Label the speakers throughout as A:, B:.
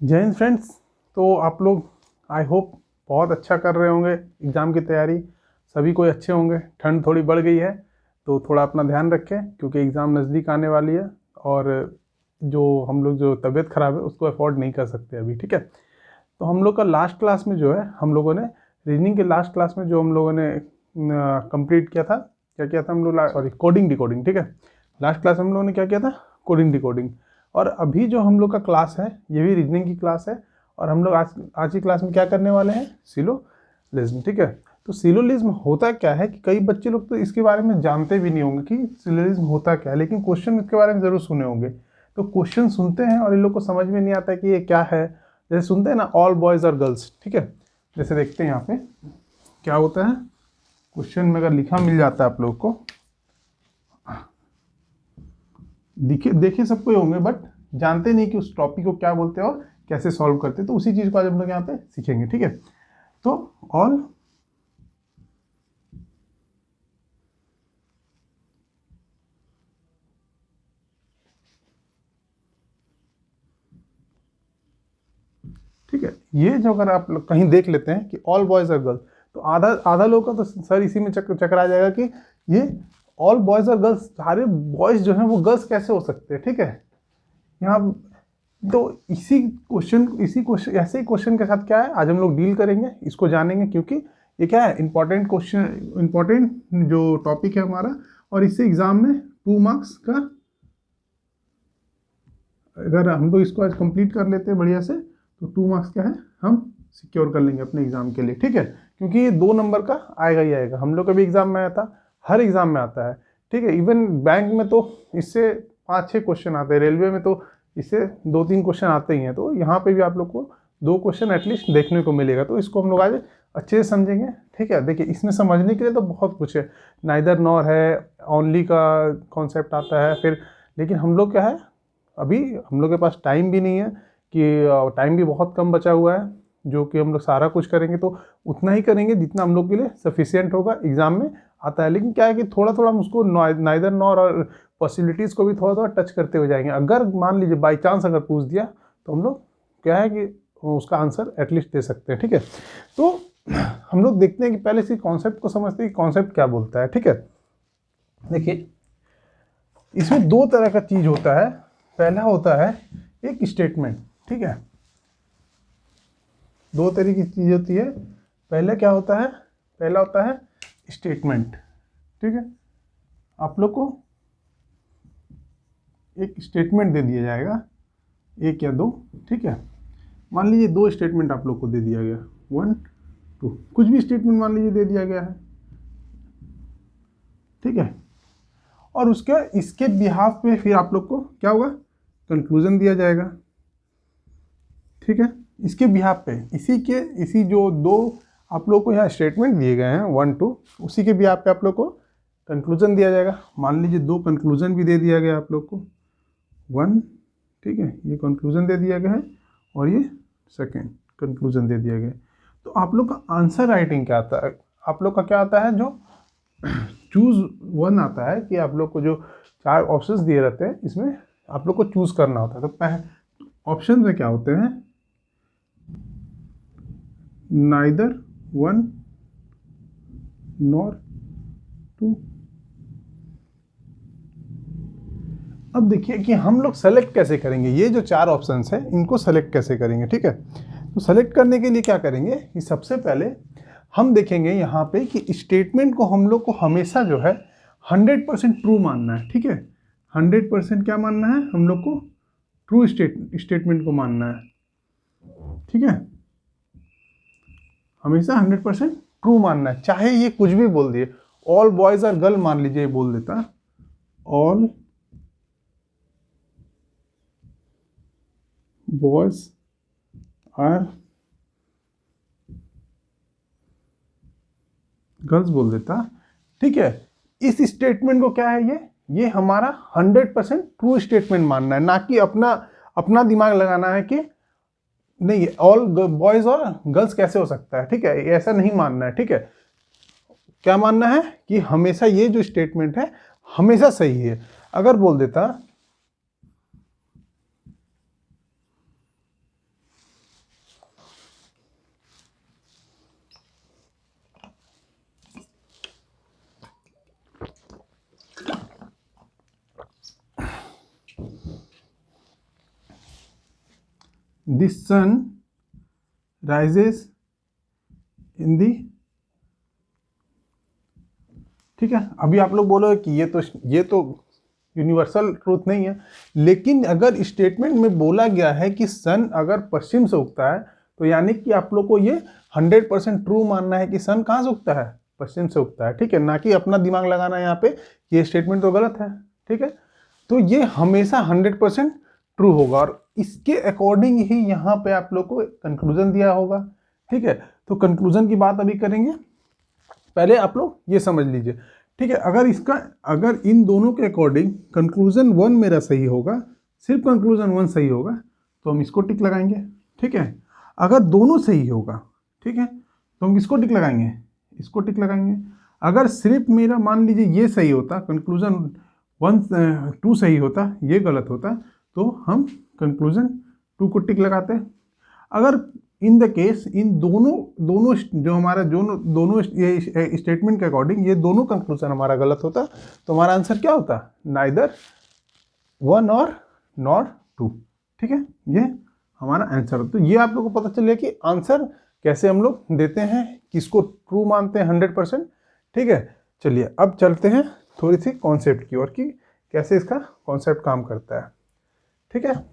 A: जय हिंद फ्रेंड्स। तो आप लोग आई होप बहुत अच्छा कर रहे होंगे एग्ज़ाम की तैयारी। सभी कोई अच्छे होंगे। ठंड थोड़ी बढ़ गई है तो थोड़ा अपना ध्यान रखें क्योंकि एग्ज़ाम नज़दीक आने वाली है और जो हम लोग जो तबीयत ख़राब है उसको अफोर्ड नहीं कर सकते अभी। ठीक है, तो हम लोग का लास्ट क्लास में जो है हम लोगों ने रीजनिंग के लास्ट क्लास में जो हम लोगों ने कंप्लीट किया था, क्या किया था हम लोग, सॉरी, कोडिंग डिकोडिंग। ठीक है, लास्ट क्लास में हम लोगों ने क्या किया था, कोडिंग डिकोडिंग। और अभी जो हम लोग का क्लास है ये भी रीजनिंग की क्लास है और हम लोग आज की क्लास में क्या करने वाले हैं, सिलोलिज्म। ठीक है, तो सिलोलिज्म होता क्या है कि कई बच्चे लोग तो इसके बारे में जानते भी नहीं होंगे कि सिलोलिज्म होता क्या है, लेकिन क्वेश्चन इसके बारे में ज़रूर सुने होंगे। तो क्वेश्चन सुनते हैं और इन लोग को समझ में नहीं आता है कि ये क्या है। जैसे सुनते हैं ना, ऑल बॉयज़ और गर्ल्स। ठीक है, जैसे देखते हैं यहाँ पे क्या होता है, क्वेश्चन में अगर लिखा मिल जाता है आप लोग को, देखे सबको ही होंगे बट जानते नहीं कि उस टॉपिक को क्या बोलते हैं और कैसे सॉल्व करते हैं। तो उसी चीज़ को आज हम लोग यहाँ पे सीखेंगे। ठीक है, तो ऑल ठीक है, ये जो अगर आप लोग कहीं देख लेते हैं कि ऑल बॉयज़ और गर्ल्स, तो आधा आधा लोगों का तो सर इसी में चक्कर आ जाएगा कि ये ऑल बॉयज़ और गर्ल्स, सारे बॉयज़ जो हैं वो गर्ल्स कैसे हो सकते हैं। ठीक है, यहाँ तो इसी क्वेश्चन ऐसे ही क्वेश्चन के साथ क्या है आज हम लोग डील करेंगे, इसको जानेंगे क्योंकि ये क्या है, इंपॉर्टेंट क्वेश्चन, इंपॉर्टेंट जो टॉपिक है हमारा। और इससे एग्जाम में 2 मार्क्स का, अगर हम लोग इसको आज कंप्लीट कर लेते हैं बढ़िया से तो 2 मार्क्स क्या है हम सिक्योर कर लेंगे अपने एग्जाम के लिए। ठीक है, क्योंकि ये 2 नंबर का आएगा ही आएगा। हम लोग का भी एग्जाम में आया था, हर एग्जाम में आता है। ठीक है, इवन बैंक में तो इससे 5-6 क्वेश्चन आते हैं, रेलवे में तो इससे 2-3 क्वेश्चन आते ही हैं। तो यहाँ पे भी आप लोग को 2 क्वेश्चन एटलीस्ट देखने को मिलेगा। तो इसको हम लोग आज अच्छे से समझेंगे। ठीक है, देखिए इसमें समझने के लिए तो बहुत कुछ है, नाइदर नॉर है, ओनली का कॉन्सेप्ट आता है फिर। लेकिन हम लोग क्या है, अभी हम लोग के पास टाइम भी नहीं है, कि टाइम भी बहुत कम बचा हुआ है, जो कि हम लोग सारा कुछ करेंगे तो उतना ही करेंगे जितना हम लोग के लिए सफिशिएंट होगा, एग्जाम में आता है। लेकिन क्या है कि थोड़ा थोड़ा हम उसको नाइदर नॉर और पॉसिबिलिटीज़ को भी थोड़ा थोड़ा टच करते हुए जाएंगे। अगर मान लीजिए बाई चांस अगर पूछ दिया तो हम लोग क्या है कि उसका आंसर एटलीस्ट दे सकते हैं। ठीक है, तो हम लोग देखते हैं कि पहले इसी कॉन्सेप्ट को समझते हैं कि कॉन्सेप्ट क्या बोलता है। ठीक है, देखिए इसमें 2 तरह का चीज़ होता है। पहला होता है एक स्टेटमेंट। ठीक है, 2 तरह की चीज़ होती है। पहले क्या होता है, पहला होता है स्टेटमेंट। ठीक है, आप लोग को एक स्टेटमेंट दे दिया जाएगा, 1 या 2। ठीक है, मान लीजिए 2 स्टेटमेंट आप लोग को दे दिया गया, 1 2, कुछ भी स्टेटमेंट मान लीजिए दे दिया गया है। ठीक है, और इसके बिहाफ पे फिर आप लोग को क्या होगा, कंक्लूजन दिया जाएगा। ठीक है, इसके बिहाफ पे इसी जो 2 आप लोग को यहाँ स्टेटमेंट दिए गए हैं 1 2, उसी के बिहाफ पे आप लोग को कंक्लूजन दिया जाएगा। मान लीजिए 2 कंक्लूजन भी दे दिया गया आप लोग को, 1, ठीक है, ये कंक्लूजन दे दिया गया है और ये सेकेंड कंक्लूजन दे दिया गया है। तो आप लोग का आंसर राइटिंग क्या आता है, आप लोग का क्या आता है, जो चूज 1 आता है कि आप लोग को जो 4 ऑप्शंस दिए रहते हैं इसमें आप लोग को चूज करना होता है। तो पहले ऑप्शन में क्या होते हैं, नाइदर 1 नॉर 2। अब देखिए कि हम लोग सेलेक्ट कैसे करेंगे, ये जो 4 ऑप्शंस हैं इनको सेलेक्ट कैसे करेंगे। ठीक है, तो सेलेक्ट करने के लिए क्या करेंगे कि सबसे पहले हम देखेंगे यहाँ पे कि स्टेटमेंट को हम लोग को हमेशा जो है 100% ट्रू मानना है। ठीक है, 100% क्या मानना है, हम लोग को ट्रू स्टेटमेंट को मानना है। ठीक है, हमेशा 100% ट्रू मानना है, चाहे ये कुछ भी बोल दिए। ऑल बॉयज आर गर्ल मान लीजिए ये बोल देता, ऑल बॉयज आर गर्ल्स बोल देता। ठीक है, इस स्टेटमेंट को क्या है, ये हमारा 100% ट्रू स्टेटमेंट मानना है, ना कि अपना दिमाग लगाना है कि नहीं ऑल बॉयज और गर्ल्स कैसे हो सकता है। ठीक है, ऐसा नहीं मानना है। ठीक है, क्या मानना है कि हमेशा ये जो स्टेटमेंट है हमेशा सही है। अगर बोल देता दिस सन राइजेस इन दी, ठीक है। अभी आप लोग बोलोगे कि ये तो यूनिवर्सल ट्रूथ नहीं है, लेकिन अगर स्टेटमेंट में बोला गया है कि सन अगर पश्चिम से उगता है, तो यानी कि आप लोग को ये 100% ट्रू मानना है कि सन कहाँ से उगता है, पश्चिम से उगता है, ठीक है। ना कि अपना दिमाग लगाना यहाँ पे ये स्टेटमेंट तो गलत है, ठीक है। तो ये हमेशा 100% ट्रू होगा, और इसके अकॉर्डिंग ही यहाँ पे आप लोग को कंक्लूजन दिया होगा, ठीक है। तो कंक्लूजन की बात अभी करेंगे, पहले आप लोग ये समझ लीजिए, ठीक है। अगर इन दोनों के अकॉर्डिंग कंक्लूजन 1 मेरा सही होगा, सिर्फ कंक्लूजन 1 सही होगा, तो हम इसको टिक लगाएंगे, ठीक है। अगर दोनों सही होगा, ठीक है, तो हम इसको टिक लगाएंगे, इसको टिक लगाएंगे। अगर सिर्फ मेरा मान लीजिए ये सही होता, कंक्लूजन 2 सही होता, ये गलत होता, तो हम कंक्लूजन 2 को टिक लगाते। अगर इन द केस इन दोनों जो हमारा दोनों ये स्टेटमेंट के अकॉर्डिंग ये दोनों कंक्लूजन हमारा गलत होता, तो हमारा आंसर क्या होता, नाइदर 1 और नॉट 2, ठीक है। ये हमारा आंसर। तो ये आप लोग को पता चले कि आंसर कैसे हम लोग देते हैं, किसको ट्रू मानते हैं 100%, ठीक है। चलिए अब चलते हैं थोड़ी सी कॉन्सेप्ट की ओर कि कैसे इसका कॉन्सेप्ट काम करता है, ठीक है।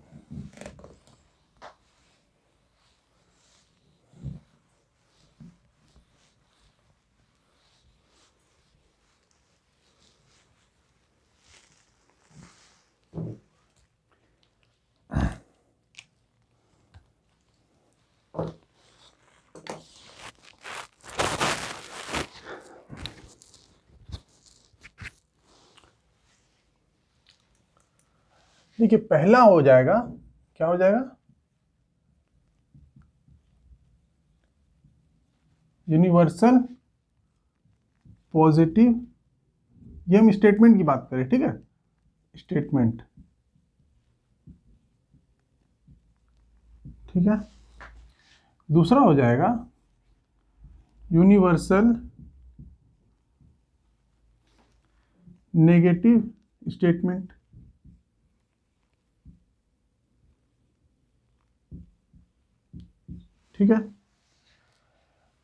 A: देखिए पहला हो जाएगा, क्या हो जाएगा, यूनिवर्सल पॉजिटिव, ये हम स्टेटमेंट की बात करें, ठीक है, स्टेटमेंट, ठीक है। दूसरा हो जाएगा यूनिवर्सल नेगेटिव स्टेटमेंट, ठीक है।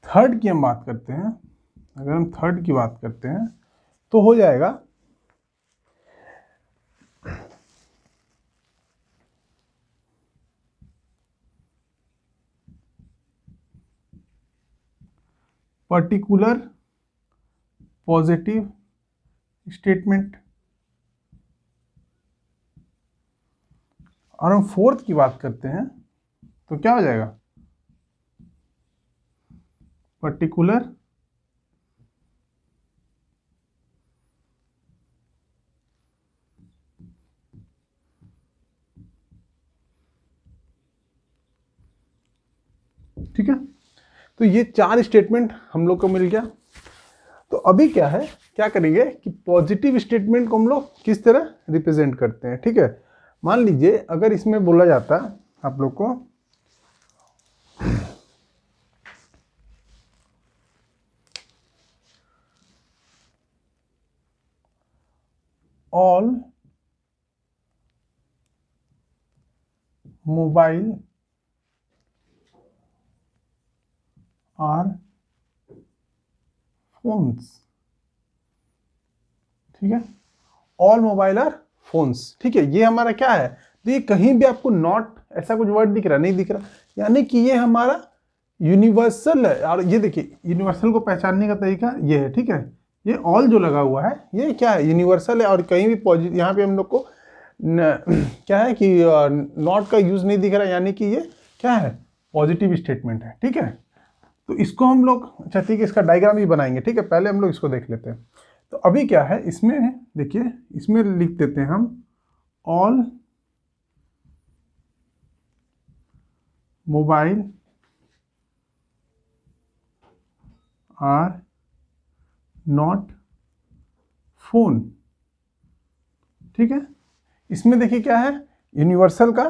A: थर्ड की हम बात करते हैं, अगर हम थर्ड की बात करते हैं तो हो जाएगा पर्टिकुलर पॉजिटिव स्टेटमेंट। और हम फोर्थ की बात करते हैं तो क्या हो जाएगा, पर्टिकुलर ठीक है। तो ये 4 स्टेटमेंट हम लोग को मिल गया। तो अभी क्या है, क्या करेंगे कि पॉजिटिव स्टेटमेंट को हम लोग किस तरह रिप्रेजेंट करते हैं, ठीक है। मान लीजिए अगर इसमें बोला जाता आप लोग को ऑल मोबाइल आर फोन्स, ठीक है, ऑल मोबाइल आर फोन्स, ठीक है। ये हमारा क्या है, तो ये कहीं भी आपको नॉट ऐसा कुछ वर्ड दिख रहा, नहीं दिख रहा, यानी कि ये हमारा यूनिवर्सल है। और ये देखिए यूनिवर्सल को पहचानने का तरीका ये है, ठीक है। ये ऑल जो लगा हुआ है ये क्या है, यूनिवर्सल है। और कहीं भी पॉजिटिव, यहाँ पे हम लोग को क्या है कि नॉट का यूज नहीं दिख रहा, यानी कि ये क्या है, पॉजिटिव स्टेटमेंट है, ठीक है। तो इसको हम लोग, अच्छा ठीक है, इसका डायग्राम भी बनाएंगे, ठीक है। पहले हम लोग इसको देख लेते हैं। तो अभी क्या है इसमें, देखिए इसमें लिख देते हैं हम all mobile are not phone, ठीक है। इसमें देखिए क्या है, यूनिवर्सल का,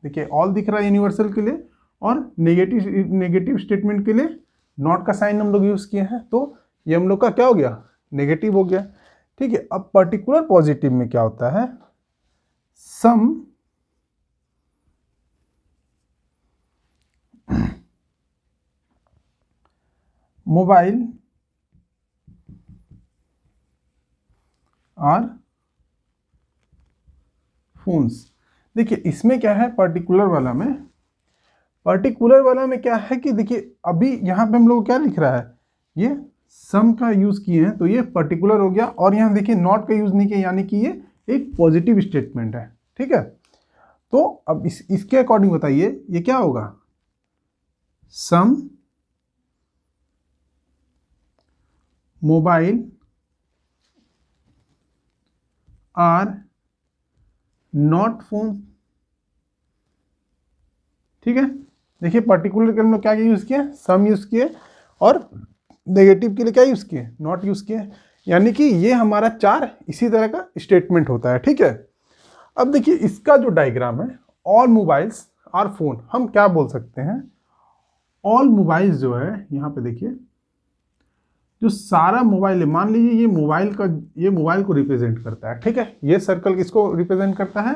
A: देखिए ऑल दिख रहा है यूनिवर्सल के लिए, और नेगेटिव स्टेटमेंट के लिए नॉट का साइन हम लोग यूज किए हैं, तो ये हम लोग का क्या हो गया, नेगेटिव हो गया, ठीक है। अब पर्टिकुलर पॉजिटिव में क्या होता है, सम मोबाइल और फोन्स। देखिए इसमें क्या है, पर्टिकुलर वाला में क्या है कि देखिए अभी यहाँ पे हम लोग क्या लिख रहा है, ये सम का यूज किए हैं तो ये पर्टिकुलर हो गया, और यहाँ देखिए नॉट का यूज नहीं किया, यानी कि ये एक पॉजिटिव स्टेटमेंट है। ठीक है, तो अब इसके अकॉर्डिंग बताइए ये क्या होगा, सम मोबाइल आर नॉट फोन। ठीक है, देखिए पर्टिकुलर के हम लोग क्या यूज किए, सम यूज किए, और नेगेटिव के लिए क्या यूज किए, नॉट यूज किए, यानी कि ये हमारा 4 इसी तरह का स्टेटमेंट होता है। ठीक है, अब देखिए इसका जो डायग्राम है, ऑल मोबाइल्स आर फोन, हम क्या बोल सकते हैं, ऑल मोबाइल्स जो है यहाँ पे देखिए, जो सारा मोबाइल है, मान लीजिए ये मोबाइल को रिप्रेजेंट करता है। ठीक है, ये सर्कल किसको रिप्रेजेंट करता है,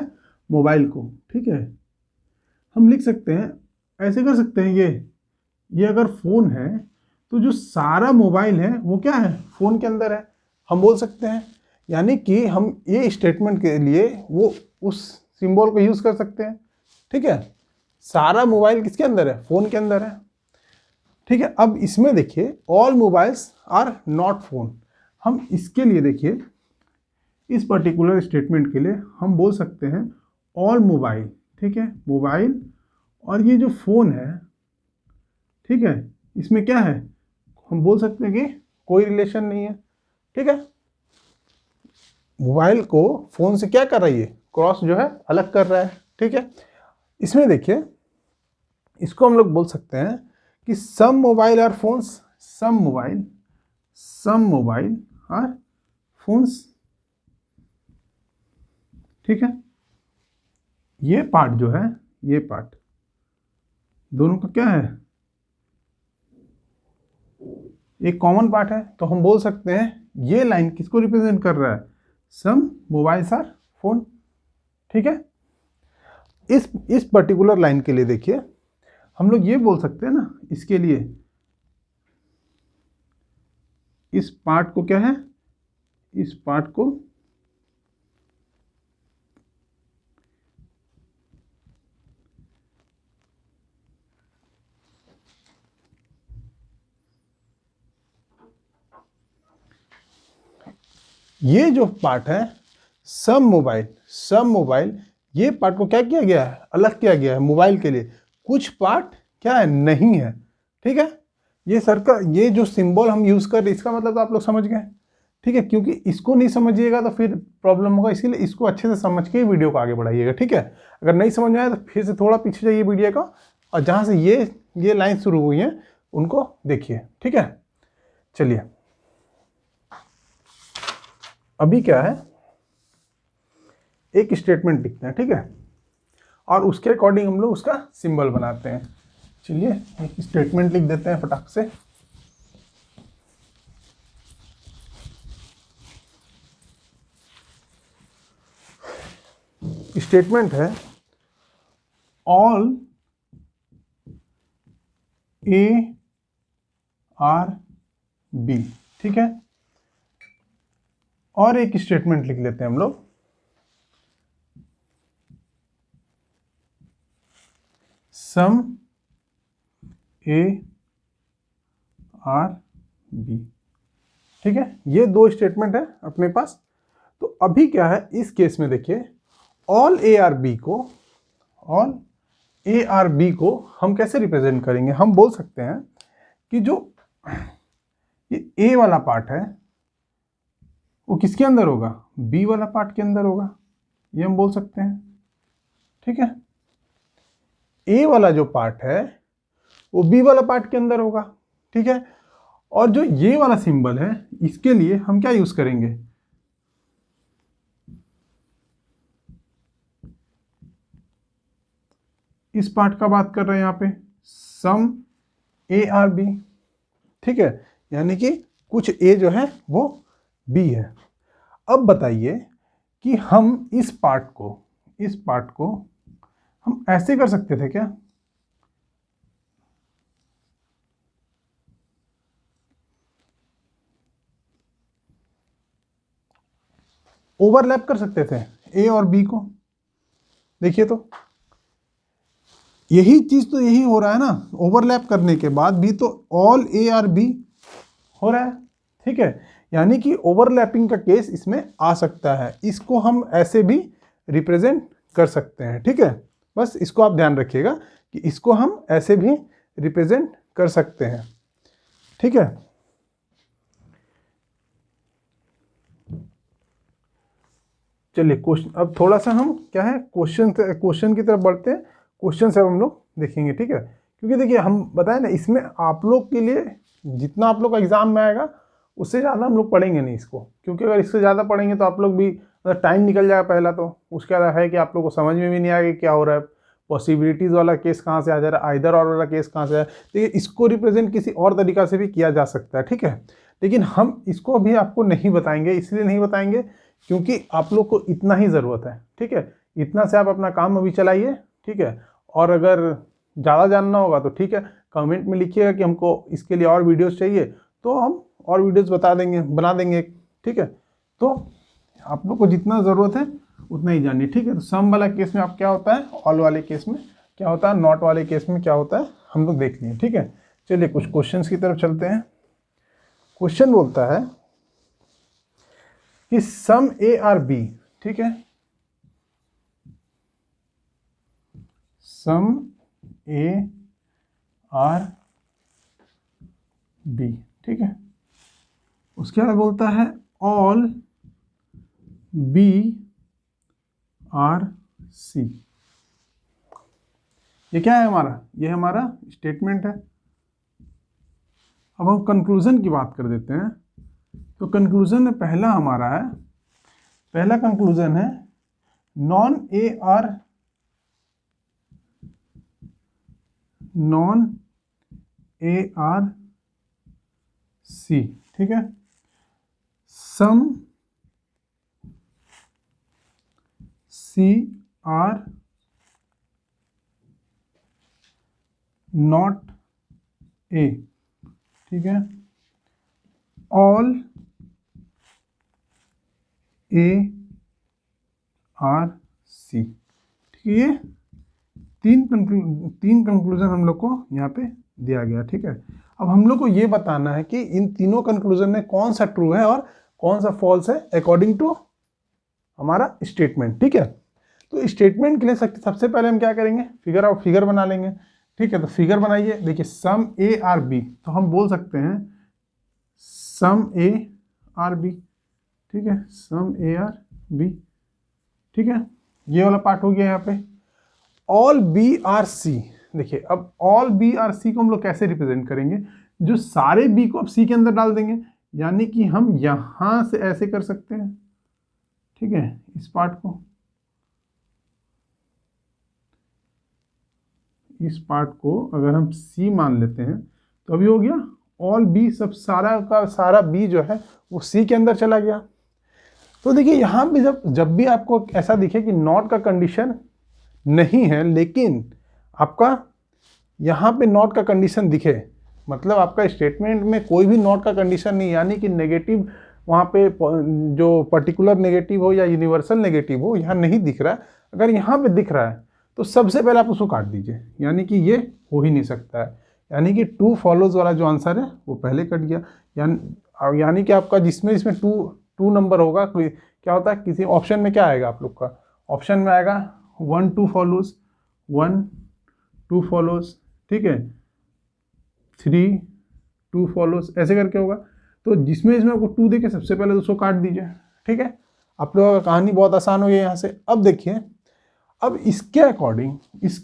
A: मोबाइल को। ठीक है, हम लिख सकते हैं, ऐसे कर सकते हैं, ये अगर फोन है तो जो सारा मोबाइल है वो क्या है, फोन के अंदर है, हम बोल सकते हैं। यानी कि हम ये स्टेटमेंट के लिए वो उस सिंबल को यूज कर सकते हैं। ठीक है, सारा मोबाइल किसके अंदर है, फोन के अंदर है। ठीक है, अब इसमें देखिए all mobiles are not phone, हम इसके लिए देखिए इस पर्टिकुलर स्टेटमेंट के लिए हम बोल सकते हैं ऑल मोबाइल। ठीक है, मोबाइल और ये जो फोन है, ठीक है, इसमें क्या है, हम बोल सकते हैं कि कोई रिलेशन नहीं है। ठीक है, मोबाइल को फोन से क्या कर रही है, क्रॉस जो है अलग कर रहा है। ठीक है, इसमें देखिए इसको हम लोग बोल सकते हैं कि some mobile are phones, some mobile are phones. ठीक है, ये पार्ट जो है, ये पार्ट दोनों का क्या है, एक कॉमन पार्ट है, तो हम बोल सकते हैं ये लाइन किसको रिप्रेजेंट कर रहा है, सम मोबाइल्स आर फोन। ठीक है, इस पर्टिकुलर लाइन के लिए देखिए हम लोग ये बोल सकते हैं ना, इसके लिए इस पार्ट को क्या है, इस पार्ट को ये जो पार्ट है सम मोबाइल, ये पार्ट को क्या किया गया है, अलग किया गया है मोबाइल के लिए, कुछ पार्ट क्या है, नहीं है। ठीक है, ये सर्कल, ये जो सिंबल हम यूज कर रहे, इसका मतलब तो आप लोग समझ गए। ठीक है, क्योंकि इसको नहीं समझिएगा तो फिर प्रॉब्लम होगा, इसीलिए इसको अच्छे से समझ के वीडियो को आगे बढ़ाइएगा। ठीक है, अगर नहीं समझ में आया तो फिर से थोड़ा पीछे जाइए वीडियो का, और जहाँ से ये लाइन शुरू हुई है उनको देखिए। ठीक है, चलिए अभी क्या है, एक स्टेटमेंट लिखते हैं। ठीक है, और उसके अकॉर्डिंग हम लोग उसका सिंबल बनाते हैं। चलिए एक स्टेटमेंट लिख देते हैं फटाक से। स्टेटमेंट है ऑल ए आर बी। ठीक है, और एक स्टेटमेंट लिख लेते हैं हम लोग, सम ए आर बी। ठीक है, ये 2 स्टेटमेंट है अपने पास। तो अभी क्या है इस केस में देखिए, ऑल ए आर बी को हम कैसे रिप्रेजेंट करेंगे, हम बोल सकते हैं कि जो ये ए वाला पार्ट है वो किसके अंदर होगा, बी वाला पार्ट के अंदर होगा, ये हम बोल सकते हैं। ठीक है, ए वाला जो पार्ट है वो बी वाला पार्ट के अंदर होगा। ठीक है, और जो ये वाला सिंबल है इसके लिए हम क्या यूज करेंगे, इस पार्ट का बात कर रहे हैं यहाँ पे, सम ए आर बी। ठीक है, यानी कि कुछ ए जो है वो बी है। अब बताइए कि हम इस पार्ट को हम ऐसे कर सकते थे क्या, ओवरलैप कर सकते थे ए और बी को। देखिए तो यही चीज तो यही हो रहा है ना, ओवरलैप करने के बाद भी तो ऑल ए आर बी हो रहा है, ठीक है। यानी कि ओवरलैपिंग का केस इसमें आ सकता है, इसको हम ऐसे भी रिप्रेजेंट कर सकते हैं, ठीक है। बस इसको आप ध्यान रखिएगा कि इसको हम ऐसे भी रिप्रेजेंट कर सकते हैं, ठीक है। चलिए क्वेश्चन, अब थोड़ा सा हम क्या है क्वेश्चन की तरफ बढ़ते हैं। क्वेश्चन से हम लोग देखेंगे, ठीक है। क्योंकि देखिए हम बताए ना, इसमें आप लोग के लिए जितना आप लोग का एग्जाम में आएगा उससे ज़्यादा हम लोग पढ़ेंगे नहीं इसको, क्योंकि अगर इससे ज़्यादा पढ़ेंगे तो आप लोग भी टाइम निकल जाएगा पहला, तो उसके बाद है कि आप लोग को समझ में भी नहीं आएगा क्या हो रहा है, पॉसिबिलिटीज़ वाला केस कहाँ से आ जा रहा है, आइदर और वाला केस कहाँ से आया। देखिए इसको रिप्रेजेंट किसी और तरीका से भी किया जा सकता है, ठीक है। लेकिन हम इसको अभी आपको नहीं बताएंगे, इसलिए नहीं बताएंगे क्योंकि आप लोग को इतना ही ज़रूरत है, ठीक है। इतना से आप अपना काम अभी चलाइए, ठीक है। और अगर ज़्यादा जानना होगा तो ठीक है, कमेंट में लिखिएगा कि हमको इसके लिए और वीडियोस चाहिए, तो हम और वीडियोस बना देंगे, ठीक है। तो आप लोग को जितना ज़रूरत है उतना ही जानिए, ठीक है। तो सम वाला केस में आप क्या होता है, ऑल वाले केस में क्या होता है, नॉट वाले केस में क्या होता है, हम लोग देख लिए, ठीक है। चलिए कुछ क्वेश्चंस की तरफ चलते हैं। क्वेश्चन बोलता है कि सम ए आर बी, ठीक है, सम ए आर बी, ठीक है। उसके बाद बोलता है ऑल बी आर सी। ये क्या है हमारा, ये हमारा स्टेटमेंट है। अब हम कंक्लूजन की बात कर देते हैं। तो कंक्लूजन में पहला हमारा है, पहला कंक्लूजन है नॉन ए आर सी, ठीक है। सम सी आर नॉट ए, ठीक है। ऑल ए आर सी, ठीक है। ये तीन कंक्लूजन हम लोग को यहाँ पे दिया गया, ठीक है। अब हम लोग को ये बताना है कि इन तीनों कंक्लूजन में कौन सा ट्रू है और कौन सा फॉल्स है अकॉर्डिंग टू हमारा स्टेटमेंट, ठीक है। तो स्टेटमेंट के लिए सबसे पहले हम क्या करेंगे, फिगर बना लेंगे, ठीक है। तो फिगर बनाइए। देखिए सम ए आर बी, तो हम बोल सकते हैं सम ए आर बी, ठीक है, सम ए आर बी, ठीक है। ये वाला पार्ट हो गया यहाँ पे। ऑल बी आर सी, देखिए अब ऑल बी आर सी को हम लोग कैसे रिप्रेजेंट करेंगे, जो सारे बी को अब सी के अंदर डाल देंगे, यानी कि हम यहां से ऐसे कर सकते हैं, ठीक है। इस पार्ट को, इस पार्ट को अगर हम सी मान लेते हैं तो अभी हो गया ऑल बी, सब सारा का सारा बी जो है वो सी के अंदर चला गया। तो देखिए यहाँ पे जब भी आपको ऐसा दिखे कि नॉट का कंडीशन नहीं है, लेकिन आपका यहाँ पे नॉट का कंडीशन दिखे, मतलब आपका स्टेटमेंट में कोई भी नॉट का कंडीशन नहीं, यानी कि नेगेटिव वहाँ पे जो पर्टिकुलर नेगेटिव हो या यूनिवर्सल नेगेटिव हो यहाँ नहीं दिख रहा है, अगर यहाँ पे दिख रहा है तो सबसे पहले आप उसको काट दीजिए, यानी कि ये हो ही नहीं सकता है। यानी कि टू फॉलोज वाला जो आंसर है वो पहले कट गया, यानी कि आपका जिसमें टू नंबर होगा, क्या होता है किसी ऑप्शन में क्या आएगा आप लोग का, ऑप्शन में आएगा 1 2 फॉलोज, 1 2 फॉलोज, ठीक है, 3 2 फॉलोज, ऐसे करके होगा। तो जिसमें आपको 2 देखे सबसे पहले तो उसको काट दीजिए, ठीक है। आप लोगों का कहानी बहुत आसान हो गई यहाँ से। अब देखिए, अब इसके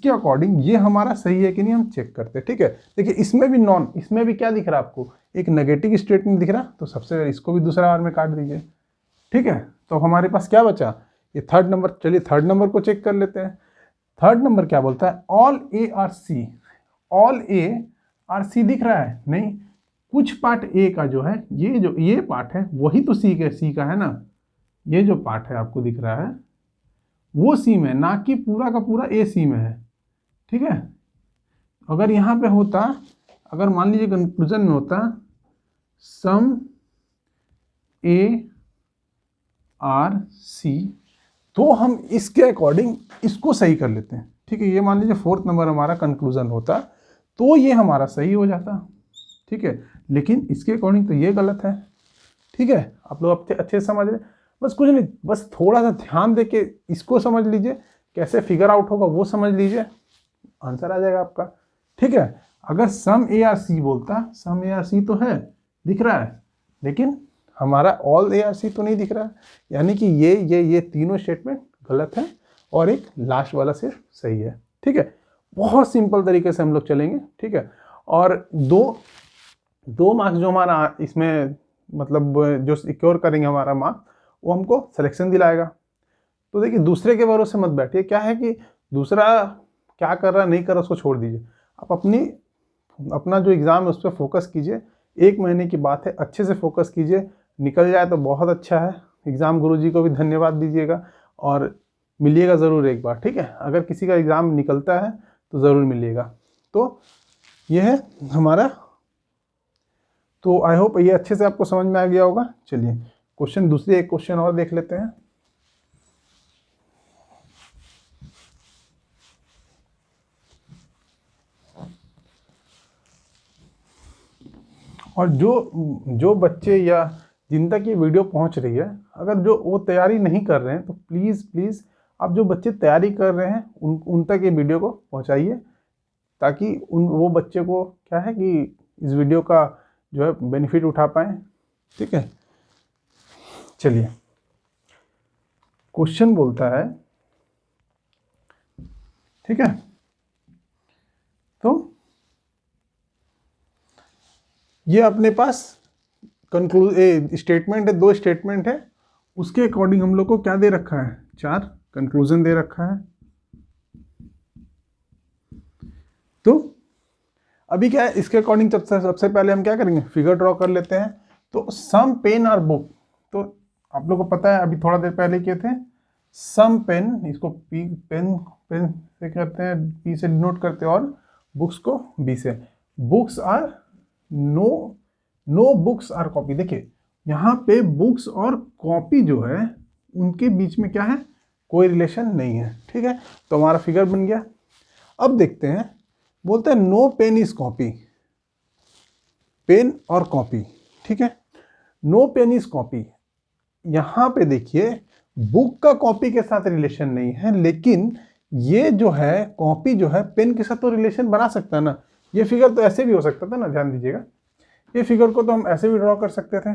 A: अकॉर्डिंग ये हमारा सही है कि नहीं हम चेक करते हैं, ठीक है। देखिए इसमें भी क्या दिख रहा है आपको, एक नेगेटिव स्टेटमेंट दिख रहा, तो सबसे पहले इसको भी दूसरा बार में काट दीजिए, ठीक है। तो हमारे पास क्या बचा, ये थर्ड नंबर। चलिए थर्ड नंबर को चेक कर लेते हैं। थर्ड नंबर क्या बोलता है, all A are C, all A are C दिख रहा है नहीं, कुछ पार्ट ए का जो है, ये पार्ट है वही तो सी का है ना, ये जो पार्ट है आपको दिख रहा है वो सी में, ना कि पूरा का पूरा ए सी में है, ठीक है। अगर यहाँ पे होता, अगर मान लीजिए कंक्लूजन में होता सम ए आर सी, तो हम इसके अकॉर्डिंग इसको सही कर लेते हैं, ठीक है। ये मान लीजिए 4th नंबर हमारा कंक्लूजन होता तो ये हमारा सही हो जाता, ठीक है, लेकिन इसके अकॉर्डिंग तो ये गलत है, ठीक है। आप लोग अच्छे से समझ रहे, बस कुछ नहीं, बस थोड़ा सा ध्यान दे के इसको समझ लीजिए, कैसे फिगर आउट होगा वो समझ लीजिए, आंसर आ जाएगा आपका, ठीक है। अगर सम ए आर सी बोलता, सम ए आर सी तो है, दिख रहा है, लेकिन हमारा ऑल ए आर सी तो नहीं दिख रहा है, यानी कि ये तीनों स्टेटमेंट गलत है और एक लास्ट वाला सिर्फ सही है, ठीक है। बहुत सिंपल तरीके से हम लोग चलेंगे, ठीक है। और दो मार्क्स जो हमारा इसमें मतलब जो सिक्योर करेंगे हमारा मार्क्स, वो हमको सिलेक्शन दिलाएगा। तो देखिए दूसरे के भरोसे मत बैठिए, क्या है कि दूसरा क्या कर रहा है नहीं कर रहा उसको छोड़ दीजिए, आप अपना जो एग्ज़ाम है उस पर फोकस कीजिए। 1 महीने की बात है, अच्छे से फोकस कीजिए, निकल जाए तो बहुत अच्छा है। एग्ज़ाम गुरुजी को भी धन्यवाद दीजिएगा और मिलिएगा ज़रूर एक बार, ठीक है। अगर किसी का एग्ज़ाम निकलता है तो ज़रूर मिलिएगा। तो ये है हमारा, तो आई होप ये अच्छे से आपको समझ में आ गया होगा। चलिए क्वेश्चन दूसरे एक क्वेश्चन और देख लेते हैं। और जो बच्चे या जिन तक ये वीडियो पहुंच रही है, अगर जो वो तैयारी नहीं कर रहे हैं तो प्लीज़ आप जो बच्चे तैयारी कर रहे हैं उन तक ये वीडियो को पहुंचाइए, ताकि वो बच्चे को क्या है कि इस वीडियो का जो है बेनिफिट उठा पाएँ, ठीक है। चलिए क्वेश्चन बोलता है, ठीक है, तो ये अपने पास स्टेटमेंट है, 2 स्टेटमेंट है, उसके अकॉर्डिंग हम लोग को क्या दे रखा है, 4 कंक्लूजन दे रखा है। तो अभी क्या है, इसके अकॉर्डिंग सबसे पहले हम क्या करेंगे, फिगर ड्रॉ कर लेते हैं। तो सम पेन और बुक, तो आप लोग को पता है अभी थोड़ा देर पहले किए थे, सम पेन, इसको पेन से करते हैं, पी से डिनोट करते हैं, और बुक्स को बी से। Books are no books are copy. देखिए यहाँ पे बुक्स और कॉपी जो है उनके बीच में क्या है, कोई रिलेशन नहीं है, ठीक है। तो हमारा फिगर बन गया। अब देखते हैं, बोलते हैं no pen is copy, pen और कॉपी, ठीक है। नो पेन इज कॉपी, यहाँ पे देखिए बुक का कॉपी के साथ रिलेशन नहीं है, लेकिन ये जो है कॉपी जो है पेन के साथ तो रिलेशन बना सकता है ना। ये फिगर तो ऐसे भी हो सकता था ना, ध्यान दीजिएगा, ये फिगर को तो हम ऐसे भी ड्रॉ कर सकते थे।